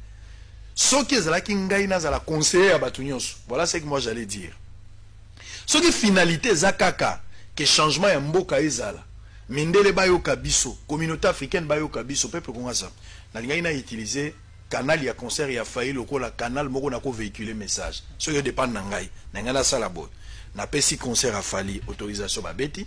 soki ezalaki ngai na za la conseiller ya batu nyonso voilà ce que moi j'allais dire soki finalité za kaka que changement ya mboka ezala mindele bayoka biso communauté africaine bayoka biso peuple congolais na linga ina utiliser canal ya concert ya failli lokola canal moko na ko véhiculer message ce qui dépend na ngai na ngala sala boy na pesi concert a fali autorisation babeti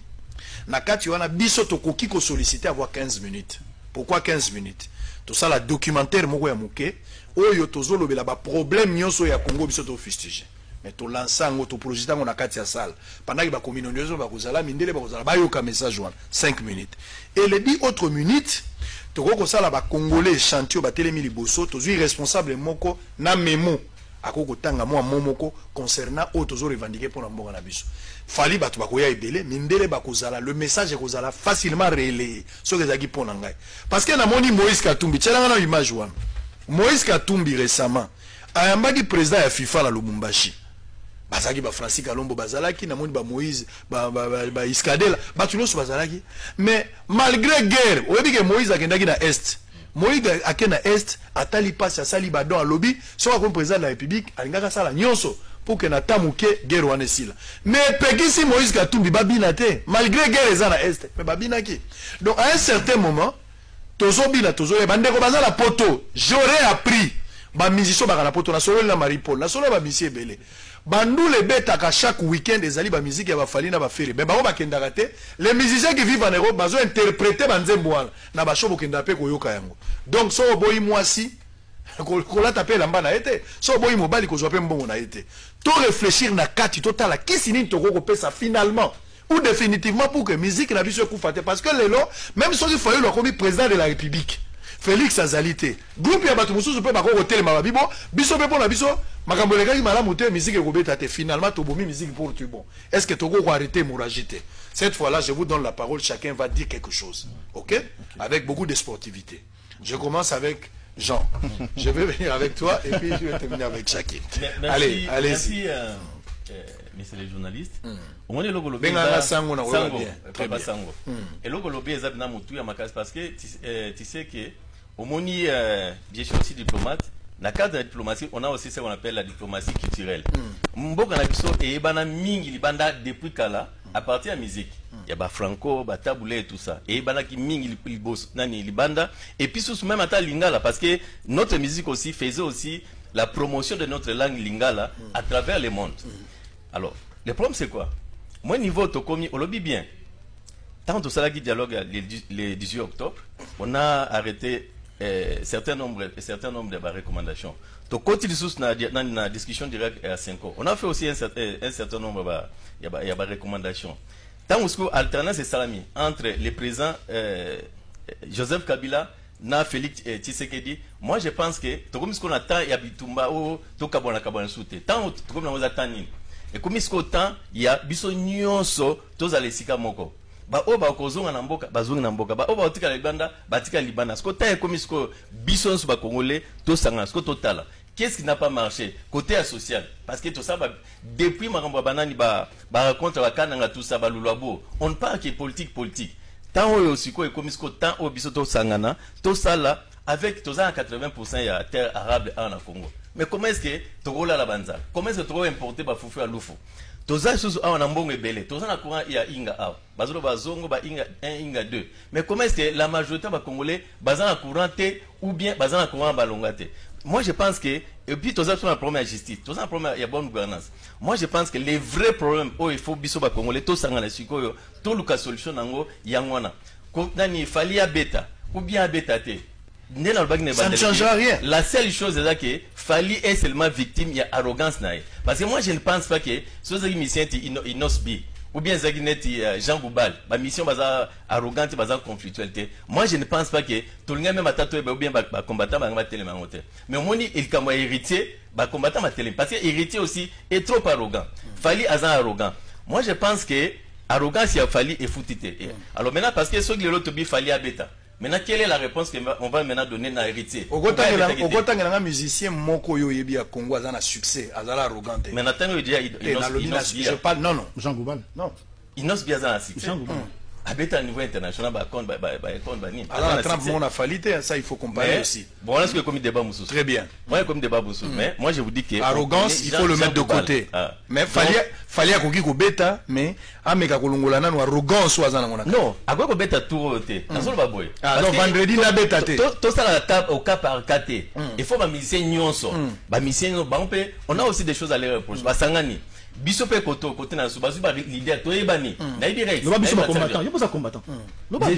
na kati wana biso tokoki ko solliciter avoir 15 minutes pourquoi 15 minutes tout ça la documentaire moko ya muke oyo tozolobela ba problème nyonso ya Congo biso to fustiger mais to lançango to projet ngo na kati ya salle pendant que ba communauté ba kozala mindele ba kozala bayoka message wana 5 minutes et les 10 autres minutes to ko sala ba congolais chantier ba telemi liboso to zui responsable moko na memo akoko tanga moi momoko concernant autres revendiquer pour mboka na biso fali bato bakoya ebele mindele bakozala le message ekozala facilement relayé ce que ezaki pour ngai parce que na moni Moïse Katumbi tchelanga na image wana Moïse Katumbi récemment ayambaki président ya FIFA na Lubumbashi bazaki ba Francis Kalombo bazalaki na moni ba Moïse ba Iskadela batu nyonso bazalaki mais malgré guerre oyebi ke Moïse akendaki na est Moïse akena est atali passe asali badon alobi soka comme président de la République alingaka sala nyonso pour que na tamuke guerre wana sila mais pekisi Moïse Katumbi babina te malgré guerre eza na est mais babina ki donc à un certain moment tozobina tozoye bandeko bazala poto j'aurais appris ba musicien bakana poto na solo na Maripol na solo ba musicien belé bandule betaka chaque week-end ezali ba musique ya bafali na bafere mais bango bakendaka te les musiciens qui vivent en Europe bazo interpréter banzembo wana na bashobo kenda pe koyoka yango donc so boyi mwasi kola taper lamba na été so boyi mobali ko zope mbongo na été to réfléchir na kati totala kisini toko ko pesa finalement ou définitivement pour que musique na biso ekufate parce que lelo même so il faut le comme président de la République Félix Azalité groupe ya bato mususu pe bako hotel mabibo biso pe pona biso makambo lekaki malamu te musique ekobeta te finalement tobomi musique pour tout bon est-ce que toko ko arrêter mouragité cette fois-là je vous donne la parole chacun va dire quelque chose OK avec beaucoup de sportivité je commence avec Jean je vais venir avec toi et puis je vais terminer avec chacun allez allez-y messieurs les journalistes on est logo lobby sango na très bien sango et logo lobby ezabina mutu ya makasi parce que tu sais que Omoni, je suis aussi diplomate. Dans le cadre de la diplomatie, on a aussi ce qu'on appelle la diplomatie culturelle. Mboka na biso et bana mingi libanda depuis kala à partir de la musique. Il y a franco, taboulé et tout ça. Et bana qui mingi libos nani libanda et puis sous même à lingala parce que notre musique aussi faisait aussi la promotion de notre langue lingala à travers le monde. Alors, le problème c'est quoi? Moi niveau tokomi au lobby bien. Tant que ça qui dialogue le 18 octobre, on a arrêté certain nombre de recommandations. Donc, quand il est dans la discussion directe à 5 ans, on a fait aussi un certain nombre de recommandations. Tant que alternance et salami entre les présidents Joseph Kabila et Félix Tshisekedi, moi je pense que tout comme ce qu'on attend, il y a Bitumba ou tout Kabona Kabona Soute. Tant comme on attend, et comme ce qu'on attend, il y a Biso Nyonso, tous à l'Esika Moko. Ba oba kozonga na mboka bazonga na mboka ba oba otika libanda batika libanda sko taye comme sko bison ba congolais to sanga sko total qu'est-ce qui n'a pas marché côté social parce que tout ça depuis makambo banani ba raconte wa kananga tout ça ba lulabo on parle que politique tant oyo siko e comme sko tant o biso to sangana to sala avec to za 80% ya terre arabe en Congo mais comment est-ce que togola la banza comment est-ce que to importer ba fufu à lufu toza susu awa na mbongo ebele toza na courant ya inga awa bazolo bazongo ba inga 1 inga 2 mais comment est-ce que la majorité ba congolais bazana courant te ou bien bazana courant balongate moi je pense que et puis toza sur un problème de justice toza un problème ya bonne gouvernance moi je pense que les vrais problèmes oh il faut biso ba congolais to sanga na sikoyo to luka solution nango yangwana ko nani fali ya beta ou bien beta te ça ne changera rien. La seule chose est que Fali est seulement victime de l'arrogance. Parce que moi je ne pense pas que ce qui mission Inosbi ou bien Jean Goubal, ma mission est arrogante, conflictuelle. Moi je ne pense pas que tout le monde même attaque ou bien combattant ma télémangote. Mais au moins il comme héritier, combattant ma télé parce que héritier aussi est trop arrogant. Fali est arrogant. Moi je pense que arrogance il a Fali est foutité. Alors maintenant parce que ce qui l'autre bi Fali à bêta. Maintenant, quelle est la réponse qu'on va maintenant donner à héritier? Au un musicien moko yo yebi à Congo a succès, a arrogant. Mais maintenant, je parle non. Jean Goubal. Non. Inos bien à succès. Jean Goubal. À niveau international, alors, Trump, on a falité, ça il faut comparer aussi. Bon, est-ce que comme débat Moussou? Très bien. Moi, comme débat Moussou. Mais moi, je vous dis que. Arrogance, il faut le mettre de côté. Mais fallait à Koki bêta, mais Ameka Kolongolana ou arrogance ou azana. Non, à quoi bêta tout roté? Ah, donc vendredi, la bêta. Tout ça, la table au cas par cas. Il faut ma mission nyonso. Ma mission, on a aussi des choses à les reprocher. Sangani. Bisope koto côté na subazu ba leader to ebani na ibiré combattant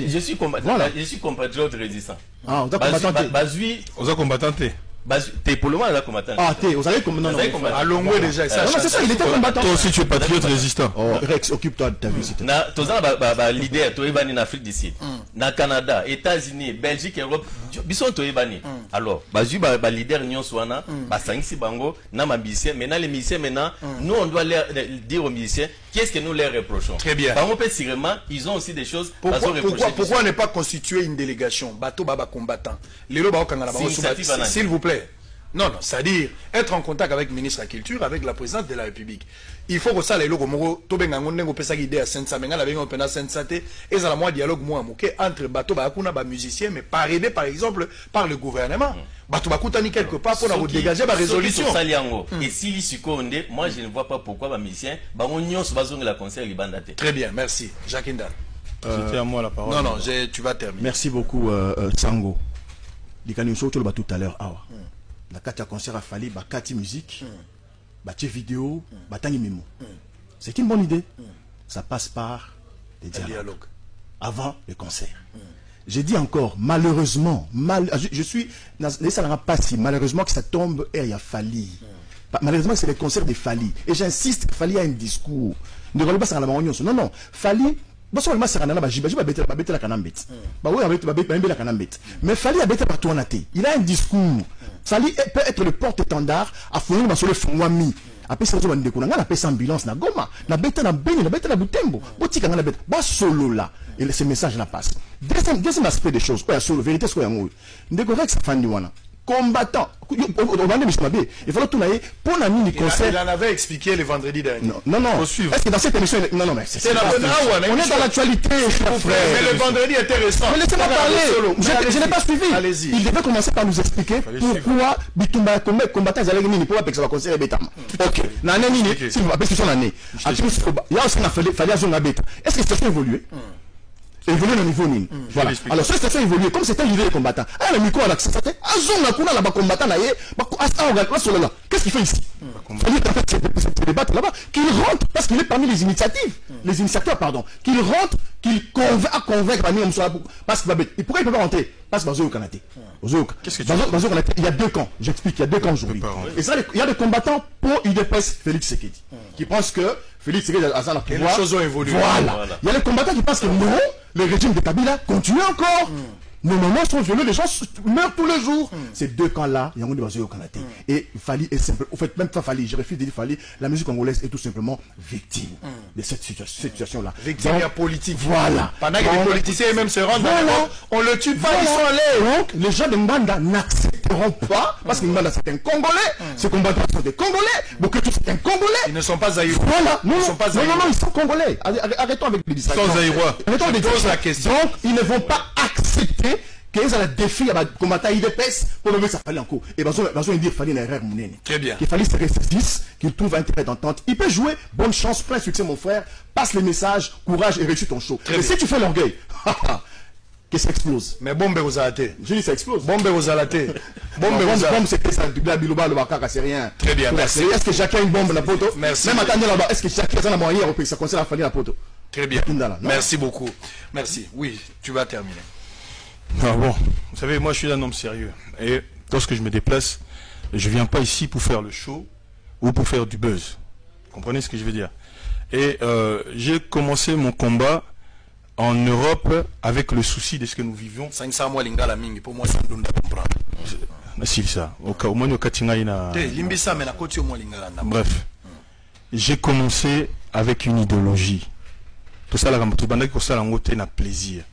je suis combattant je suis compatriote résistant ah on combattant bazui on combattant t'es pour le moment là combattant ah t'es vous allez combattant non à Longwe déjà ça c'est ça il était combattant toi aussi tu es patriote résistant Rex occupe-toi de ta vie c'était na tozana ba leader to ebani na Afrique d'ici na Canada États-Unis Belgique Europe Bison Toyebani. Alors, bazu ba leader nyon swana, ba sangisi bango, na ma musicien, maintenant les musiciens maintenant, nous on doit leur dire aux musiciens qu'est-ce que nous leur reprochons. Très bien. Bango peut sûrement, ils ont aussi des choses pourquoi ne pas constituer une délégation bateau baba combattant. Lelo ba okanga na bango s'il vous plaît. Non, c'est-à-dire être en contact avec le ministre de la Culture, avec la présidente de la République. Il faut que ça, les locaux, tout bien, on a pensé idée à Saint-Saméga, la on a Saint-Saté, et ça, moi, dialogue, moi, entre bateau, bakuna, musiciens, mais par aidé, par exemple, par le gouvernement. Bateau, bakutani quelque part pour dégager la résolution. Et si les succondés, moi, je ne vois pas pourquoi les musiciens, on y a la concert libandate. Très bien, merci. Jacques Indal. C'était à moi la parole. Non, tu vas terminer. Merci beaucoup, Sango. Dikani tu le tout à l'heure, awa. La carte à concert a fallu, la carte musique, la vidéo, la mimo. C'est une bonne idée. Ça passe par les dialogues. Avant le concert. J'ai dit encore, malheureusement, je suis, malheureusement que ça tombe et il y a Fali. Malheureusement, c'est le concert de Fali. Et j'insiste, Fali a un discours. Ne relève pas ça à la manion. Non, non, Fali. Mais Fali il a un discours. Fali peut être le porte-étendard à fournir ma sole fongwami. Après ça, on a appelé ambulance na Goma, na bête na Beni, na bête na Butembo. Botika na bête, ba solo là. Et ce message là passe. Deuxième aspect des choses, quoi solo, vérité soit yango. Ndegorek sa fan diwana. Combattant. Il faut tout naïe pour un mini concert. Il en avait expliqué le vendredi dernier. Non. Est-ce que dans cette émission, non, mais c'est on est dans l'actualité, frère. Mais le vendredi était récent. Mais laissez-moi parler. Je n'ai pas suivi. Allez-y. Il devait commencer par nous expliquer pourquoi Bitumba combattant les Algéries pour que ça va concert Betama. Ok. L'année mini, si vous appelez son année. Il y a aussi fallu à zone bêta. Est-ce que ça a évolué? Évoluer au niveau nini. Voilà. Alors, cette situation évolue comme c'était l'idée des combattants. Ah, le micro, qu'est-ce qu'il fait ici? Il faut se débattre là-bas. Qu'il rentre, parce qu'il est parmi les initiatives. Les initiateurs, pardon. Qu'il rentre, qu'il convainc parmi les parce qu'il va bête. Et pourquoi il ne peut pas rentrer? Parce que Bazo Kanate. Il y a deux camps. J'explique, il y a deux camps aujourd'hui. Et ça, il y a des combattants pour UDPS Félix Tshisekedi. Qui pensent que Félix Tshisekedi a ça la pouvoir. Les choses ont évolué. Voilà. Il y a des combattants qui pensent que non, le régime de Kabila continue encore. Nos moments sont violents, les gens meurent tous les jours. Ces deux camps-là, il y a un débat au Canada. Et Fali est simple. En fait, même pas Fali, je refuse de dire Fali, la musique congolaise est tout simplement victime de cette situation-là. Victime politique. Voilà. Pendant que les politiciens eux-mêmes se rendent dans on le tue pas, ils sont allés. Donc, les gens de Mbanda n'accepteront pas, parce que Mbanda c'est un Congolais, ces combattants sont des Congolais, Boketu c'est un Congolais. Ils ne sont pas zaïrois. Voilà. Non, ils sont Congolais. Arrêtons avec les distractions. Sans zaïrois. Arrêtons de poser la question. Donc, ils ne vont pas accepter qu'ils ont le défi à combattre IDPS pour le mettre ça fallait en cours. Et Bazo il dit qu'il fallait une erreur mounene. Très bien. Qu'il fallait se ressaisisse, qu'il trouve un intérêt d'entente. Il peut jouer, bonne chance, plein succès mon frère, passe les messages, courage et réussis ton show. Mais si tu fais l'orgueil, que ça explose. Mais bombe aux alatés. Je dis ça explose. Bombe aux alatés. Bombe c'était ça, du biloba, le bakaka, c'est rien. Très bien, merci. Est-ce que chacun a une bombe la poteau? Merci. Même attendez là-bas, est-ce que chacun a un moyen pour que ça concerne la famille la poteau? Très bien. Merci beaucoup. Merci. Oui, tu vas terminer. Ah bon, vous savez, moi je suis un homme sérieux. Et lorsque je me déplace, je ne viens pas ici pour faire le show ou pour faire du buzz. Vous comprenez ce que je veux dire? Et j'ai commencé mon combat en Europe avec le souci de ce que nous vivions. Pour moi, ça me comprendre. C'est ça. Au moins, bref, j'ai commencé avec une idéologie. Tout ça, là, plaisir.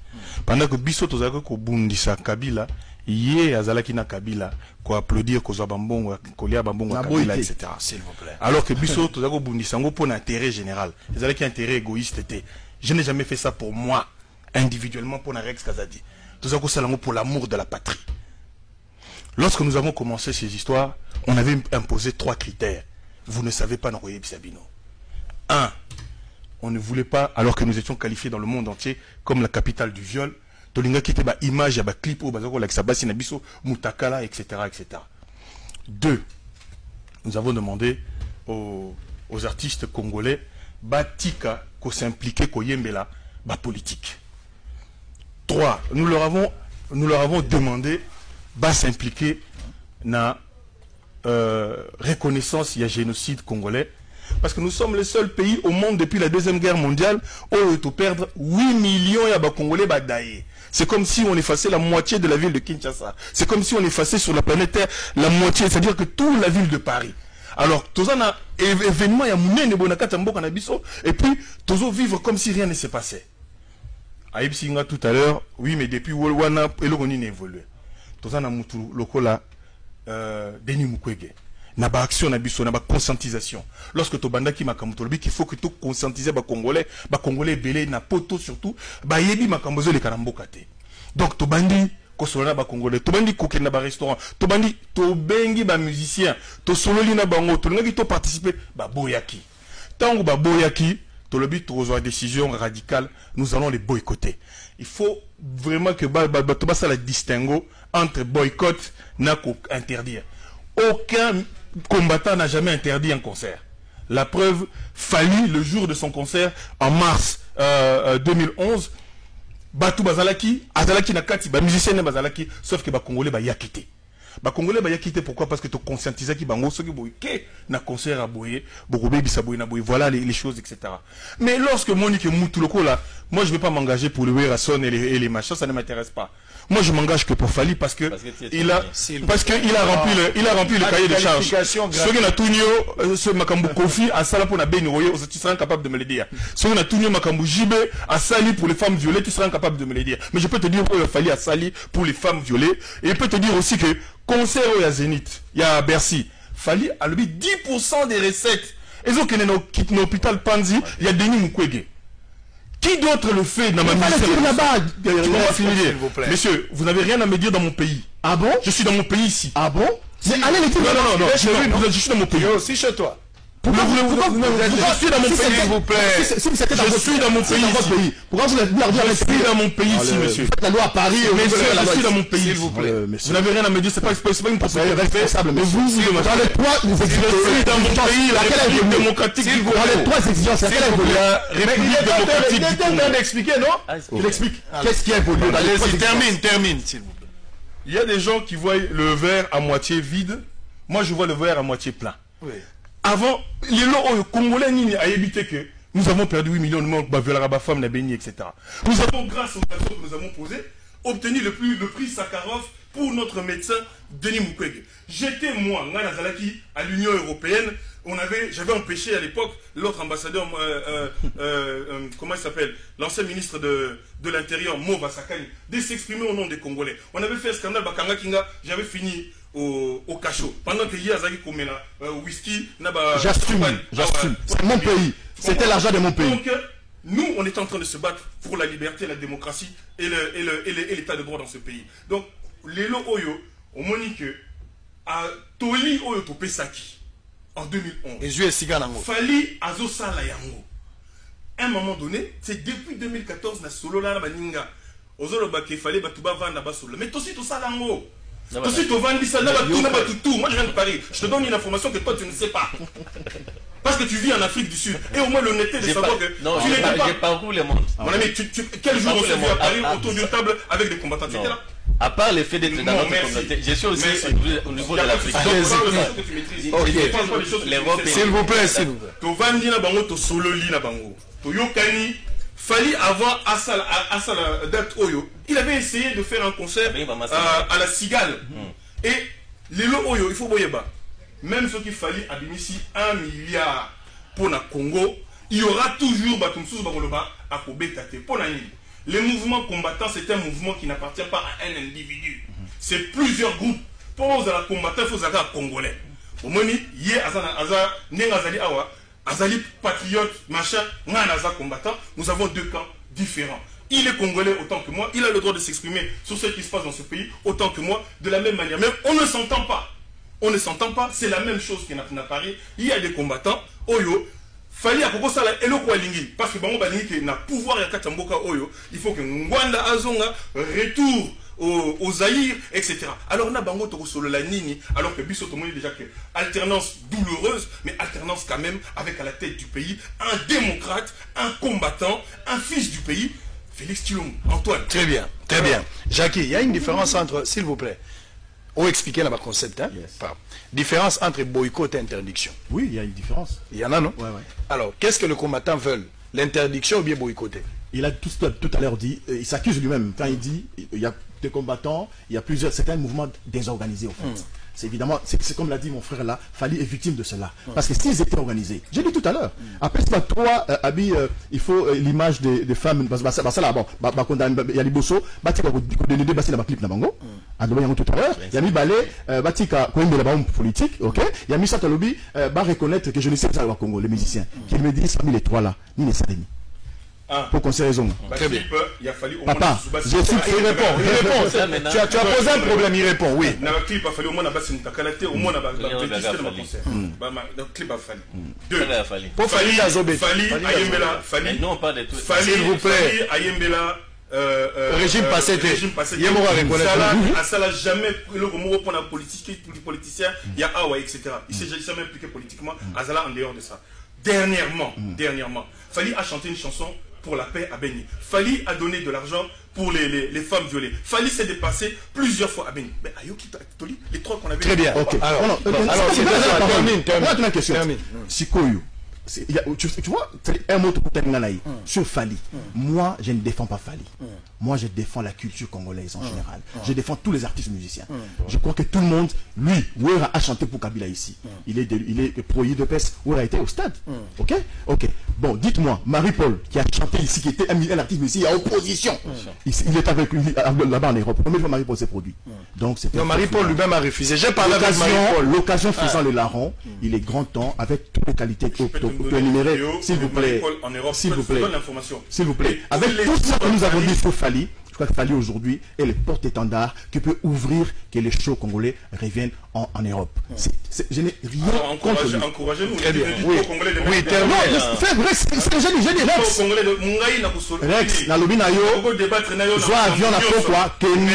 Pendant que biso tozaka ko bundisa Kabila, yé azalaki na Kabila, ko applaudir ko za bambongo, ko lia bambongo Kabila, etc. S'il vous plaît. Alors que biso tozaka ko bundisa ngo pour l'intérêt général. Azalaki intérêt égoïste était. Je n'ai jamais fait ça pour moi, individuellement pour Rex Kazadi. Tozaka ko salango pour l'amour de la patrie. Lorsque nous avons commencé ces histoires, on avait imposé 3 critères. Vous ne savez pas Noroye Bisabino. 1. On ne voulait pas, alors que nous étions qualifiés dans le monde entier comme la capitale du viol, Tolinga qui était ba image, ba clip, Mutakala, etc., etc. 2. Nous avons demandé aux artistes congolais, Batika, qu'on s'impliquait, qu'on yembela, ba politique. 3. Nous leur avons demandé, ba s'impliquer na reconnaissance, il y a génocide congolais, Parce que nous sommes le seul pays au monde depuis la Deuxième Guerre mondiale où on peut perdre 8 millions de Congolais badaillés. C'est comme si on effaçait la moitié de la ville de Kinshasa. C'est comme si on effaçait sur la planète Terre la moitié, c'est-à-dire que toute la ville de Paris. Alors, tous un événement, il y a mouné ne bonakata mboka na biso, et puis tous vivre comme si rien ne s'est passé. Aïb Singa tout à l'heure, oui, mais depuis Wolwana, Elogoni n'a évolué. Tous un amutu lokola Denis Mukwege. Na ba action na biso, na ba conscientisation. Lorsque to bandaki makambo qu'il faut que tu conscientiser ba Congolais belé na poto surtout, ba yebi makambozo le karamboka te. Donc to bandi kosolana ba Congolais, to bandi kokenda ba restaurant, to bandi to bengi ba musicien, to sololi na bango, to ngaki to participer ba boyaki. Tango ba boyaki, to lobi to rejoindre décision radicale, nous allons les boycotter. Il faut vraiment que to basa la distinguo entre boycott na interdire. Aucun combattant n'a jamais interdit un concert. La preuve, Fali, le jour de son concert, en mars 2011, Batou Bazalaki, Azalaki Nakati, musicien Bazalaki, sauf que Congolais ba yakité. Congolais ba yakité, pourquoi? Parce que tu conscientises qui bango, ce qui boyké, na concert à boyer, Bokobé Bissaboy na boyer, voilà les choses, etc. Mais lorsque Monique Moutuloko là, moi je ne vais pas m'engager pour le Werason et les machins, ça ne m'intéresse pas. Moi je m'engage que pour Fali parce que il a rempli le cahier de charge. Ce que na Tunio, ce Makambu Kofi a sala pour na Beni Royo, tu seras incapable de me le dire. Ce que na Tunio Makambu Jibe a sali pour les femmes violées, tu seras incapable de me le dire. Mais je peux te dire que Fali a sali pour les femmes violées et je peux te dire aussi que concert il y a Zénith, il y a Bercy, Fali a levé 10% des recettes. Et donc il y a un hôpital Panzi, il y a Denis Mukwege. Qui d'autre le fait dans ma mission là-bas? Monsieur, vous n'avez rien à me dire dans mon pays. Ah bon? Je suis dans mon pays ici. Ah bon? Mais allez les tirer. Non, je suis dans mon pays. aussi chez toi. Pourquoi je suis dans mon pays, s'il vous plaît. Je suis dans mon pays ici. Pourquoi vous l'avez dit? Je suis dans mon pays ici, monsieur. La loi à Paris, monsieur, je suis dans mon pays, s'il vous plaît. Vous n'avez rien à me dire, c'est pas une procédure responsable. Mais vous demandez. Dans les trois exigences, je suis dans mon pays, la République démocratique du Congo. Dans les trois exigences, laquelle a évolué? La République démocratique du Congo. Il est en train d'expliquer, non? Je l'explique. Qu'est-ce qui a évolué dans les trois exigences? Termine, s'il vous plaît. Il y a des gens qui voient le verre à moitié vide. Moi, je vois le verre à moitié plein. Oui. Avant, les Congolais a évité que nous avons perdu 8 millions de morts, femmes, etc. Nous avons, grâce aux actions que nous avons posées, obtenu le prix Sakharov pour notre médecin Denis Mukwege. J'étais, moi, Nazalaki, à l'Union européenne. J'avais empêché à l'époque l'autre ambassadeur, comment il s'appelle, l'ancien ministre de l'Intérieur, Mova Sakani, de s'exprimer au nom des Congolais. On avait fait un scandale, Bakanga Kinga, j'avais fini au cachot. Pendant que Yazaki Komena, whisky, j'assume. C'est mon pays. C'était l'argent de mon pays. Donc, nous, on est en train de se battre pour la liberté, la démocratie et l'état de droit dans ce pays. Donc, les lots Oyo, on monique à Toli Oyo Topesaki en 2011. Fali Azosala Yango. À un moment donné, c'est depuis 2014, na solo la baninga. Ozolo Bake Fali Batuba Vanda Basolo. Mais aussi tout ça lango. Aussi tu vends ça, tout. Moi je viens de Paris. Je te donne une information que toi tu ne sais pas. Parce que tu vis en Afrique du Sud. Et au moins l'honnêteté de savoir que non, tu n'étais pas. J'ai parcouru le monde. Mon ami, quel jour on s'est vu à Paris autour d'une table avec des combattants? Tu étais là? À part le fait d'être dans notre communauté, je suis aussi au niveau de l'Afrique. S'il vous plaît, s'il vous plaît. Tu vends na bango, tu sololi na bango. Tu yokani. Fali avant Assala date Oyo, il avait essayé de faire un concert à la Cigale. Et les lots Oyo, il faut boyeba. Même ceux qui fallait à ici 1 milliard pour le Congo, il y aura toujours Batumsous Bagoloba à Kobetate. Pour les mouvements combattants, c'est un mouvement qui n'appartient pas à un individu. C'est plusieurs groupes. Pour la combattant, il faut avoir Congolais. Au moment où il y a Azali patriote, machin, Nanaza combattant, nous avons deux camps différents. Il est congolais autant que moi, il a le droit de s'exprimer sur ce qui se passe dans ce pays autant que moi, de la même manière. Mais on ne s'entend pas. On ne s'entend pas, c'est la même chose qu'il y a à Paris. Il y a des combattants, Oyo, Fali à Koko Sala et le Kwalingi, parce que Bango Balingi qui n'a pouvoir à Katamboka Oyo, il faut que Ngwanda Azonga retourne au Zaïre, etc. Alors on a Bango Toko Solo la Nini, alors que Bissot Tomoni déjà que alternance douloureuse, mais alternance quand même avec à la tête du pays un démocrate, un combattant, un fils du pays, Félix Tshilombo. Antoine. Très bien, très bien. Jackie, il y a une différence entre, s'il vous plaît, On expliquer là-bas concept. Hein? Yes. Différence entre boycott et interdiction. Oui, il y a une différence. Il y en a, non? Ouais. Alors, qu'est-ce que les combattants veulent? L'interdiction ou bien boycotter? Il a tout à l'heure dit, il s'accuse lui-même quand il dit il y a des combattants, il y a certains mouvements désorganisés, en fait. C'est évidemment, c'est comme l'a dit mon frère là, Fally est victime de cela. Parce que s'ils étaient organisés, j'ai dit tout à l'heure, après c'est pas toi, Abi, il faut l'image des femmes, parce que ça là, bon, il y a les bossos, il y a des débats dans la clip Nabango, tout à l'heure, il y a mis balai, il y a la politique, ok, il y a mis ça à lobby, reconnaître que je ne sais pas au Congo, les musiciens, qui me disent parmi les trois là, ni les salés. Pour qu'on se raisonne. Très bien. Il a fallu au Papa, il répond. Tu as posé un problème, il répond, oui. Dans le clip, il a fallu au moins une takalate, au moins dans le concert. Dans le clip, il a fallu. Deux. Pour Fally Azobé. Fally, Ayembela, Fally. Non, pas de tout. S'il vous plaît. Fally, Ayembela. Régime passé. Il y a ça n'a jamais le mot pour la politique, pour les politiciens, il y a Awa, etc. Il s'est jamais impliqué politiquement, Azala en dehors de ça. Dernièrement, Fally a chanté une chanson pour la paix à Beni. Fally a donné de l'argent pour les femmes violées. Fally s'est dépassé plusieurs fois à Beni. Mais Ayoki Toli, les trois qu'on avait... Très bien. Ok. Alors, termine. Question. Sikoyo. Tu vois, un mot pour terminer sur Fally. Moi, je ne défends pas Fally. Moi, je défends la culture congolaise en général. Je défends tous les artistes musiciens. Je crois que tout le monde, lui, Ouera a chanté pour Kabila ici. Il est pro IDPS, Ouera a été au stade. Ok. Bon, dites-moi, Marie-Paul, qui a chanté ici, qui était un artiste musicien, il y a opposition. Il est avec lui là-bas en Europe. Première fois, Marie-Paul s'est produit. Donc, non, Marie-Paul lui-même a refusé. J'ai parlé avec Marie-Paul. L'occasion faisant le larron, il est grand temps, avec toutes les qualités que tu énumérer, s'il vous plaît. S'il vous plaît. Avec tout ce que nous avons dit sur Fally, je crois que Fally aujourd'hui est le porte-étendard qui peut ouvrir que les shows congolais reviennent en Europe. Je n'ai rien contre lui. Encouragez-nous. Oui, terminé. C'est vrai, c'est ce que j'ai dit. Rex, na lobi na yo, soit avion na pourquoi, Kende,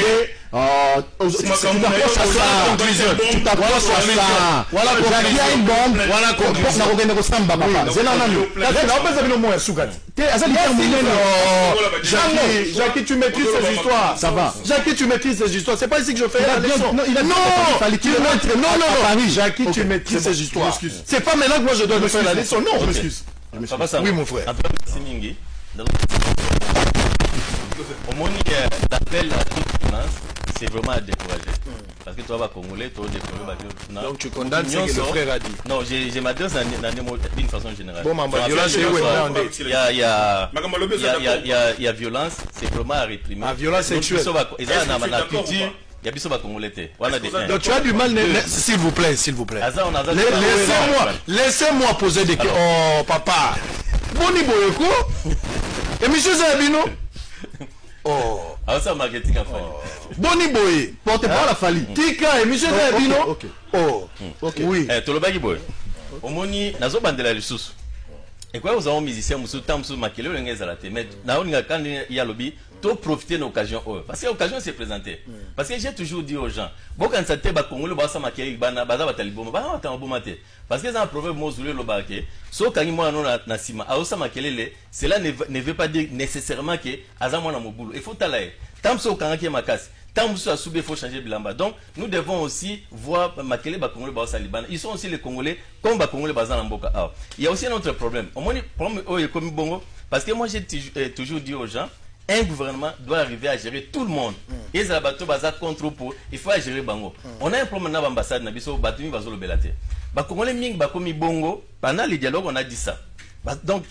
tu t'approches à ça. Voilà, il y a une bombe, voilà, na rogene ko samba papa. Zena nanu. On peut savoir moins Sougati. Jackie, tu maîtrises ces histoires. Ça va. Jackie, tu maîtrises ces histoires. C'est pas ici que je fais la leçon. Non, Jackie, tu maîtrises ces histoires. C'est pas maintenant que moi je dois me faire la leçon. Non, je m'excuse. Oui, mon frère. Au moins, l'appel à toute finance, c'est vraiment à décourager. Parce que toi, va Congolais, toi, décourager. Donc tu condamnes ce que le frère a dit. Non, j'ai m'adresse d'une façon générale. Bon, il y a violence, c'est vraiment à réprimer. La violence sexuelle. Donc tu as du mal, s'il vous plaît. Laissez-moi poser des questions. Oh, papa. Boni Boyoko. Et monsieur Zabino. Oh. Alors ça marketing à Fally. Boni Boy. Porte-parole à Fally. Tika et monsieur Zabino. Oh. Ok. Oui. Tolobaki Boy. Omoni nazo bandela lisusu. Et quoi vous avez musicien musu tamsu makele olengeza la te mais na oninga quand il y a lobby to profiter de l'occasion parce que l'occasion s'est présentée. Parce que j'ai toujours dit aux gens bon quand ça te ba Congolais ba sa makele bana baza bataliboma ba ta bomate parce que ça un proverbe mozulé lo baké so kangi mwana no na sima a sa makele cela ne veut pas dire nécessairement que azamona mobulu il faut talaye tamso kangi makasi. Tant que il faut changer bilamba. Donc, nous devons aussi voir Makele Bakongolais Basalibana. Ils sont aussi les Congolais comme Bakongolais Basalamboka. Il y a aussi un autre problème. Au moins, comme Bongo, parce que moi j'ai toujours dit aux gens, un gouvernement doit arriver à gérer tout le monde. Et ça bateau baza contre pour, il faut gérer Bango. On a un problème dans l'ambassade, Nabiso Batumi Bazolo Belate. Bakongolais Ming Bakomi Bongo, pendant les dialogues, on a dit ça. Donc,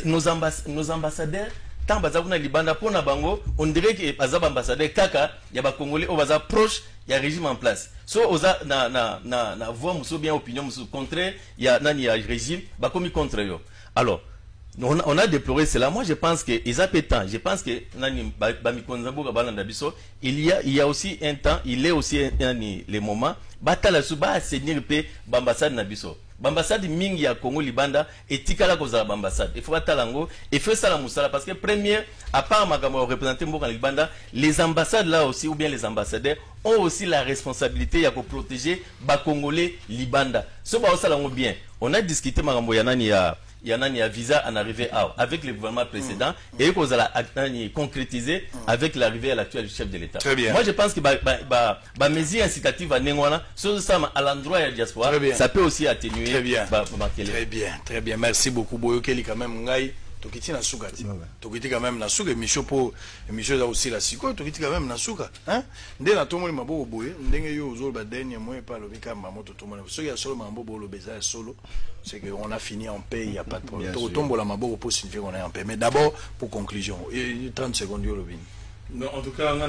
nos ambassadeurs, tant bazakuna libanda pona bango on dirait que bazaba ambassadeur kaka ya ba congolais au baza proche ya régime en place so oza na voix muso bien opinion muso contraire ya nani ya régime ba komi contre yo alors on a déploré cela. Moi je pense que ils a temps je pense que nani ba mikonzambo ka balanda biso il y a aussi un temps il est aussi nani les moments batala suba assainir pe bambassade na biso Bambassade mingi ya Congo Libanda et tikala kozala bambassade. Il faut atalango et faire ça la moussala parce que premier à part magamo représenter Mboka Libanda, les ambassades là aussi ou bien les ambassadeurs ont aussi la responsabilité ya ko protéger ba Congolais Libanda. Ce ba osalango bien. On a discuté magambo ya nani il y en a un visa en arrivée avec le gouvernement précédent et qu'on a concrétisé avec l'arrivée à l'actuel chef de l'État. Moi, je pense que la mesure incitative à Nengwana, à l'endroit de la diaspora, ça peut aussi atténuer. Très bien. Très bien. Merci beaucoup. Boyokeli quand même ngai. Tokiti na suka ti. Tokiti quand même na suka émission pour émission là aussi la siko. Tokiti quand même na suka. Hein? Ndé na tomo ni maboko boye. Ndenge yo ozol ba dernier mois pas le bika mamoto tomo. Ce qui a solo mambo bolo beza solo, c'est que on a fini en paix, il y a pas de problème. To tombo la maboko pour signifier qu'on est en paix. Mais d'abord pour conclusion, 30 secondes yo lobin. Non, en tout cas, on a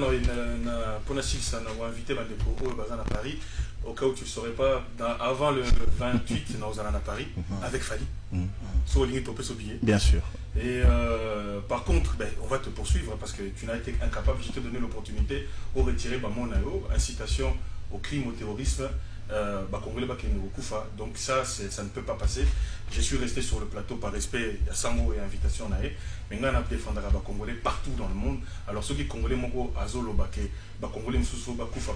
pour la ça on a invité Bandeko au Bazan à Paris. Au cas où tu ne saurais pas, avant le 28, nous allons à Paris avec Fali. Sur le billet. Bien sûr. Et par contre, on va te poursuivre parce que tu n'as été incapable, je te donner l'opportunité de retirer mon incitation au crime, au terrorisme. Donc ça ne peut pas passer. Je suis resté sur le plateau par respect à Sango et invitation à mais on a défendre les Congolais partout dans le monde. Alors ceux qui Congolais m'ont azolo Congolais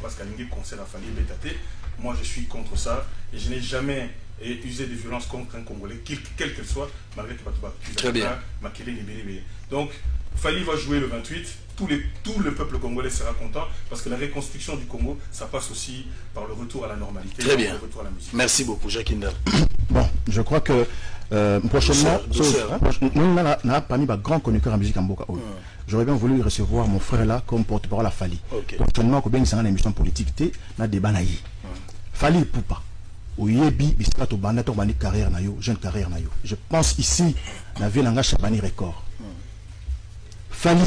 parce qu'il y a un concert à Fali Bétaté. Moi je suis contre ça et je n'ai jamais usé de violence contre un Congolais quel qu'il soit malgré que très bien. Donc Fali va jouer le 28. Tout le peuple congolais sera content parce que la reconstruction du Congo, ça passe aussi par le retour à la normalité. Très bien. Le retour à la musique. Merci beaucoup, Jacques Ndala. Bon, je crois que prochainement, nous n'avons pas mis de grand chroniqueur en musique en Boka. J'aurais bien voulu recevoir mon frère là comme porte-parole à Fali. Prochainement, quand il y a une émission politique, il y a des débat. Fali Poupa. Oyebi, biskato banda to bandi carrière na yo, jeune carrière na yo. Je pense ici, la ville en Chabani record. Fali.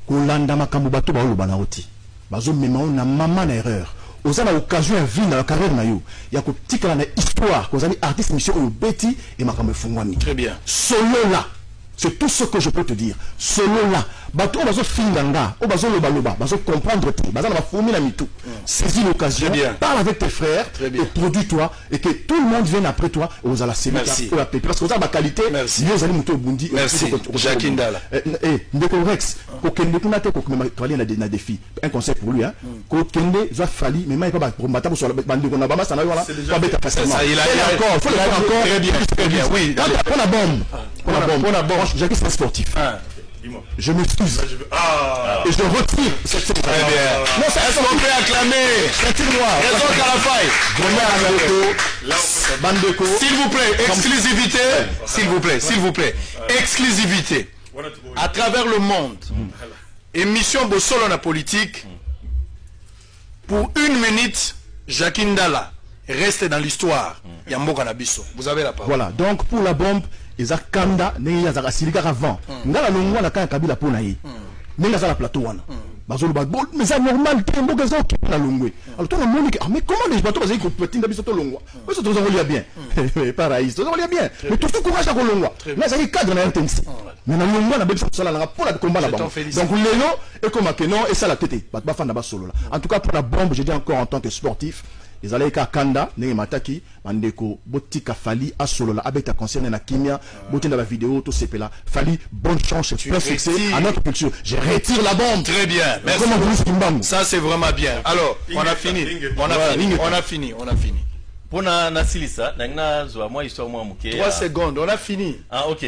Kolanda makambo bato ba oloba na oti bazo mema na mama na erreur ozana occasion ya vie na carrière na yo ya ko tikala na histoire kozali artiste mission o beti et makambo fungwami. Très bien. Solo là, c'est tout ce que je peux te dire. Solo là, bato bazo finganga, o bazo loba bazo comprendre tout, bazo na fourmi na mitou. Saisis l'occasion, parle avec tes frères et produis-toi et que tout le monde vienne après toi aux ala série parce que ça ma qualité, mieux allez muto bundi. Merci. Jacques Ndala. Ndeko Rex, kokende kuna te kokoma toali na défi. Un conseil pour lui hein. Kokende za Fali mais mai pas pour mata sur bandi kona bama sana wala pas bête facilement. Il a encore, faut encore très bien. Oui, on a bombe. Jacques c'est sportif. Je m'excuse. Et je retire cette chose. Très bien. Non, ça est-ce qu'on peut acclamer? Raison Bandeko. S'il vous plaît, exclusivité. S'il vous plaît. Exclusivité. À travers le monde. Émission Bossolo na politique. Pour 1 minute, Jacques Ndala reste dans l'histoire. Yambo Kanabiso. Vous avez la parole. Voilà. Donc pour la bombe. Eza kanda ne ya zaka silika avant ngala longwa na kan kabila pona yi nenga za la plateau wana bazolo ba mais c'est normal que mboka zo ki na longwe alors toi na monique mais comment les bateaux bazali ko petinda biso to longwa mais to zo bien pareil to zo bien mais tout courage à longwa mais ça cadre na RTNC mais na longwa na bebisa sala na pour la combat là-bas donc lelo et comme que non et ça la tête ba fanda ba solo là en tout cas pour la bombe je dis encore en tant que sportif les allez kanda ne mataki mandeko botika Fali a solo la abeta concerne na kimia botinda la vidéo tout c'est là Fali bonne chance et plein succès à notre culture. Je retire la bombe. Très bien. Merci. Ça c'est vraiment bien. Alors on a fini. Pour na silisa na zo moi histoire moi muke 3 secondes on a fini. Ah OK.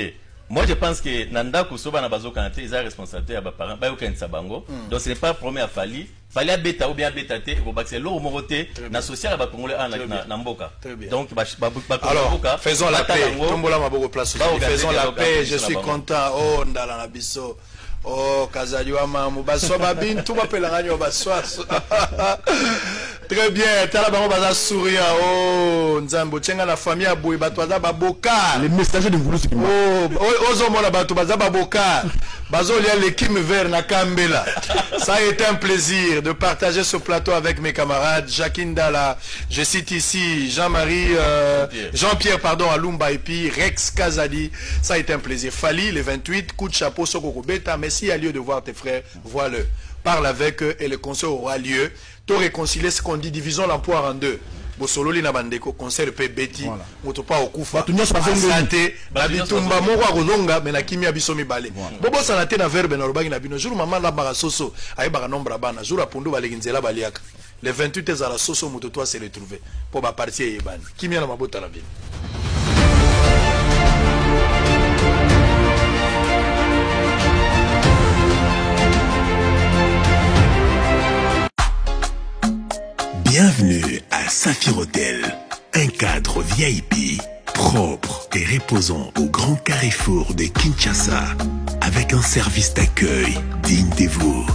Moi je pense que nanda kusoba na bazo kanate ils ont responsabilité à ba parents ba yokanisa bango. Donc ce n'est pas premier à Fali a bêta ou bien bêta té au baxelo au moroté na social ba congolais na mboka. Donc alors faisons la paix. Tombola maboko place. Faisons la paix, je suis content. Oh ndala na biso. Oh kazaliwa mamu baso babintu bapela ngani baswa. Très bien, tala bango baza sourire. Oh nzambo tchenga la famille aboui bato baza baboka. Les messagers de Ngulu. Oh ozomona bato baza baboka. Bazo lia l'équipe vert na Kambela. Ça a été un plaisir de partager ce plateau avec mes camarades. Jacques Ndala, je cite ici Jean-Pierre Alumba et puis Rex Kazadi. Ça a été un plaisir. Fali, le 28, coup de chapeau, Sokoko Beta. Mais s'il y a lieu de voir tes frères, vois-le. Parle avec eux et le conseil aura lieu. Tout réconcilier ce qu'on dit, divisons l'emploi en deux. Bosololi na bandeko concert pe beti moto pa okufa santé na bitumba moko akozonga mais na kimia biso mibale bobo sanate na verbe na robangi na bino jour maman la baka soso ay baka nombre bana jour apundu balenginzela baliaka le 28 ezala soso moto toi se retrouver pour ba partie yebani kimia na mabota na bino Bienvenue à Saphir Hotel, un cadre VIP, propre et reposant au grand carrefour de Kinshasa, avec un service d'accueil digne de vous.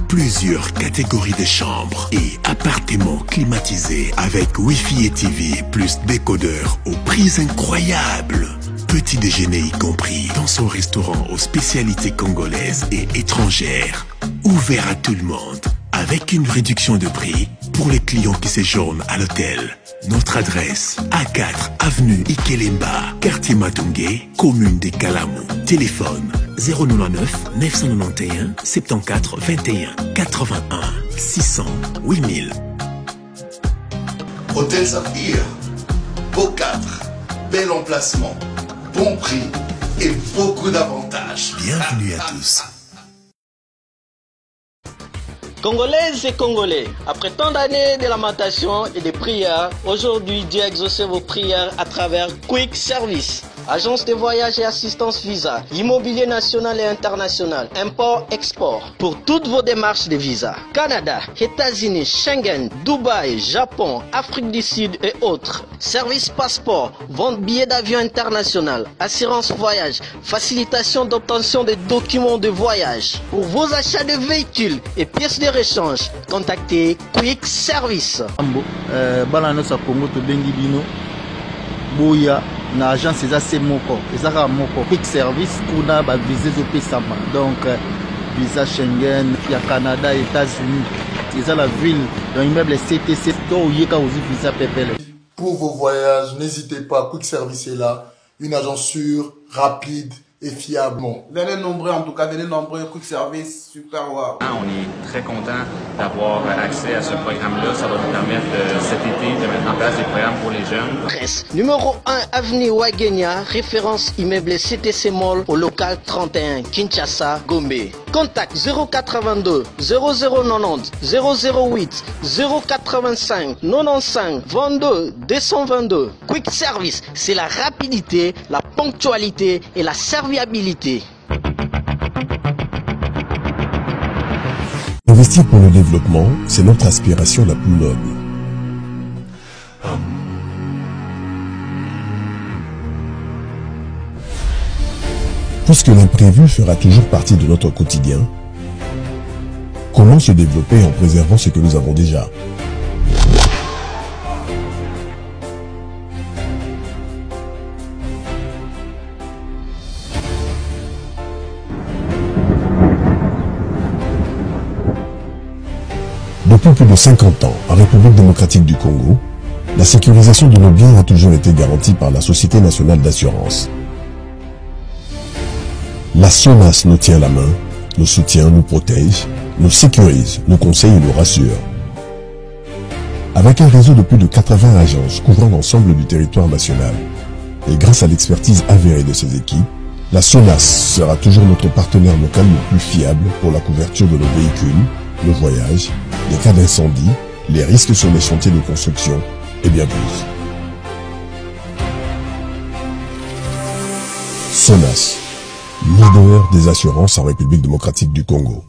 Plusieurs catégories de chambres et appartements climatisés avec Wi-Fi et TV plus décodeur aux prix incroyables. Petit déjeuner y compris dans son restaurant aux spécialités congolaises et étrangères. Ouvert à tout le monde avec une réduction de prix pour les clients qui séjournent à l'hôtel. Notre adresse, A4 avenue Ikelemba, quartier Matungé, commune de Kalamou. Téléphone 099 991 74 21 81 600 8000. Hôtel Saphir, beau cadre, bel emplacement, bon prix et beaucoup d'avantages. Bienvenue à tous. Congolaises et Congolais, après tant d'années de lamentation et de prières, aujourd'hui Dieu a exaucé vos prières à travers Quick Service. Agence de voyage et assistance visa, immobilier national et international, import-export, pour toutes vos démarches de visa. Canada, États-Unis, Schengen, Dubaï, Japon, Afrique du Sud et autres. Service passeport, vente billets d'avion international, assurance voyage, facilitation d'obtention des documents de voyage. Pour vos achats de véhicules et pièces de rechange, contactez Quick Service. Na agence eza se moko ezaka moko Quick Service kuna ba visa zopesama donc visa Schengen ya Canada États-Unis eza la ville dans immeuble CTC to yeka ozi visa PPL. Pour vos voyages, n'hésitez pas, Quick Service est là, une agence sûre, rapide et fiable. Venez nombreux, en tout cas, venez nombreux, Quick Service, super wow. On est très content d'avoir accès à ce programme-là. Ça va nous permettre cet été de mettre en place des programmes pour les jeunes. Presse numéro 1 avenue Wagenia, référence immeuble CTC Mall au local 31, Kinshasa, Gombe. Contact 082 0090 008 085 95 22 222. Quick Service, c'est la rapidité, la ponctualité et la serviabilité. Investir pour le développement, c'est notre aspiration la plus noble. Puisque l'imprévu fera toujours partie de notre quotidien, comment se développer en préservant ce que nous avons déjà? Depuis plus de 50 ans, en République démocratique du Congo, la sécurisation de nos biens a toujours été garantie par la Société nationale d'assurance. La SONAS nous tient la main, nous soutient, nous protège, nous sécurise, nous conseille et nous rassure. Avec un réseau de plus de 80 agences couvrant l'ensemble du territoire national, et grâce à l'expertise avérée de ses équipes, la SONAS sera toujours notre partenaire local le plus fiable pour la couverture de nos véhicules, le voyage, les cas d'incendie, les risques sur les chantiers de construction et bien plus. SONAS, leader des assurances en République démocratique du Congo.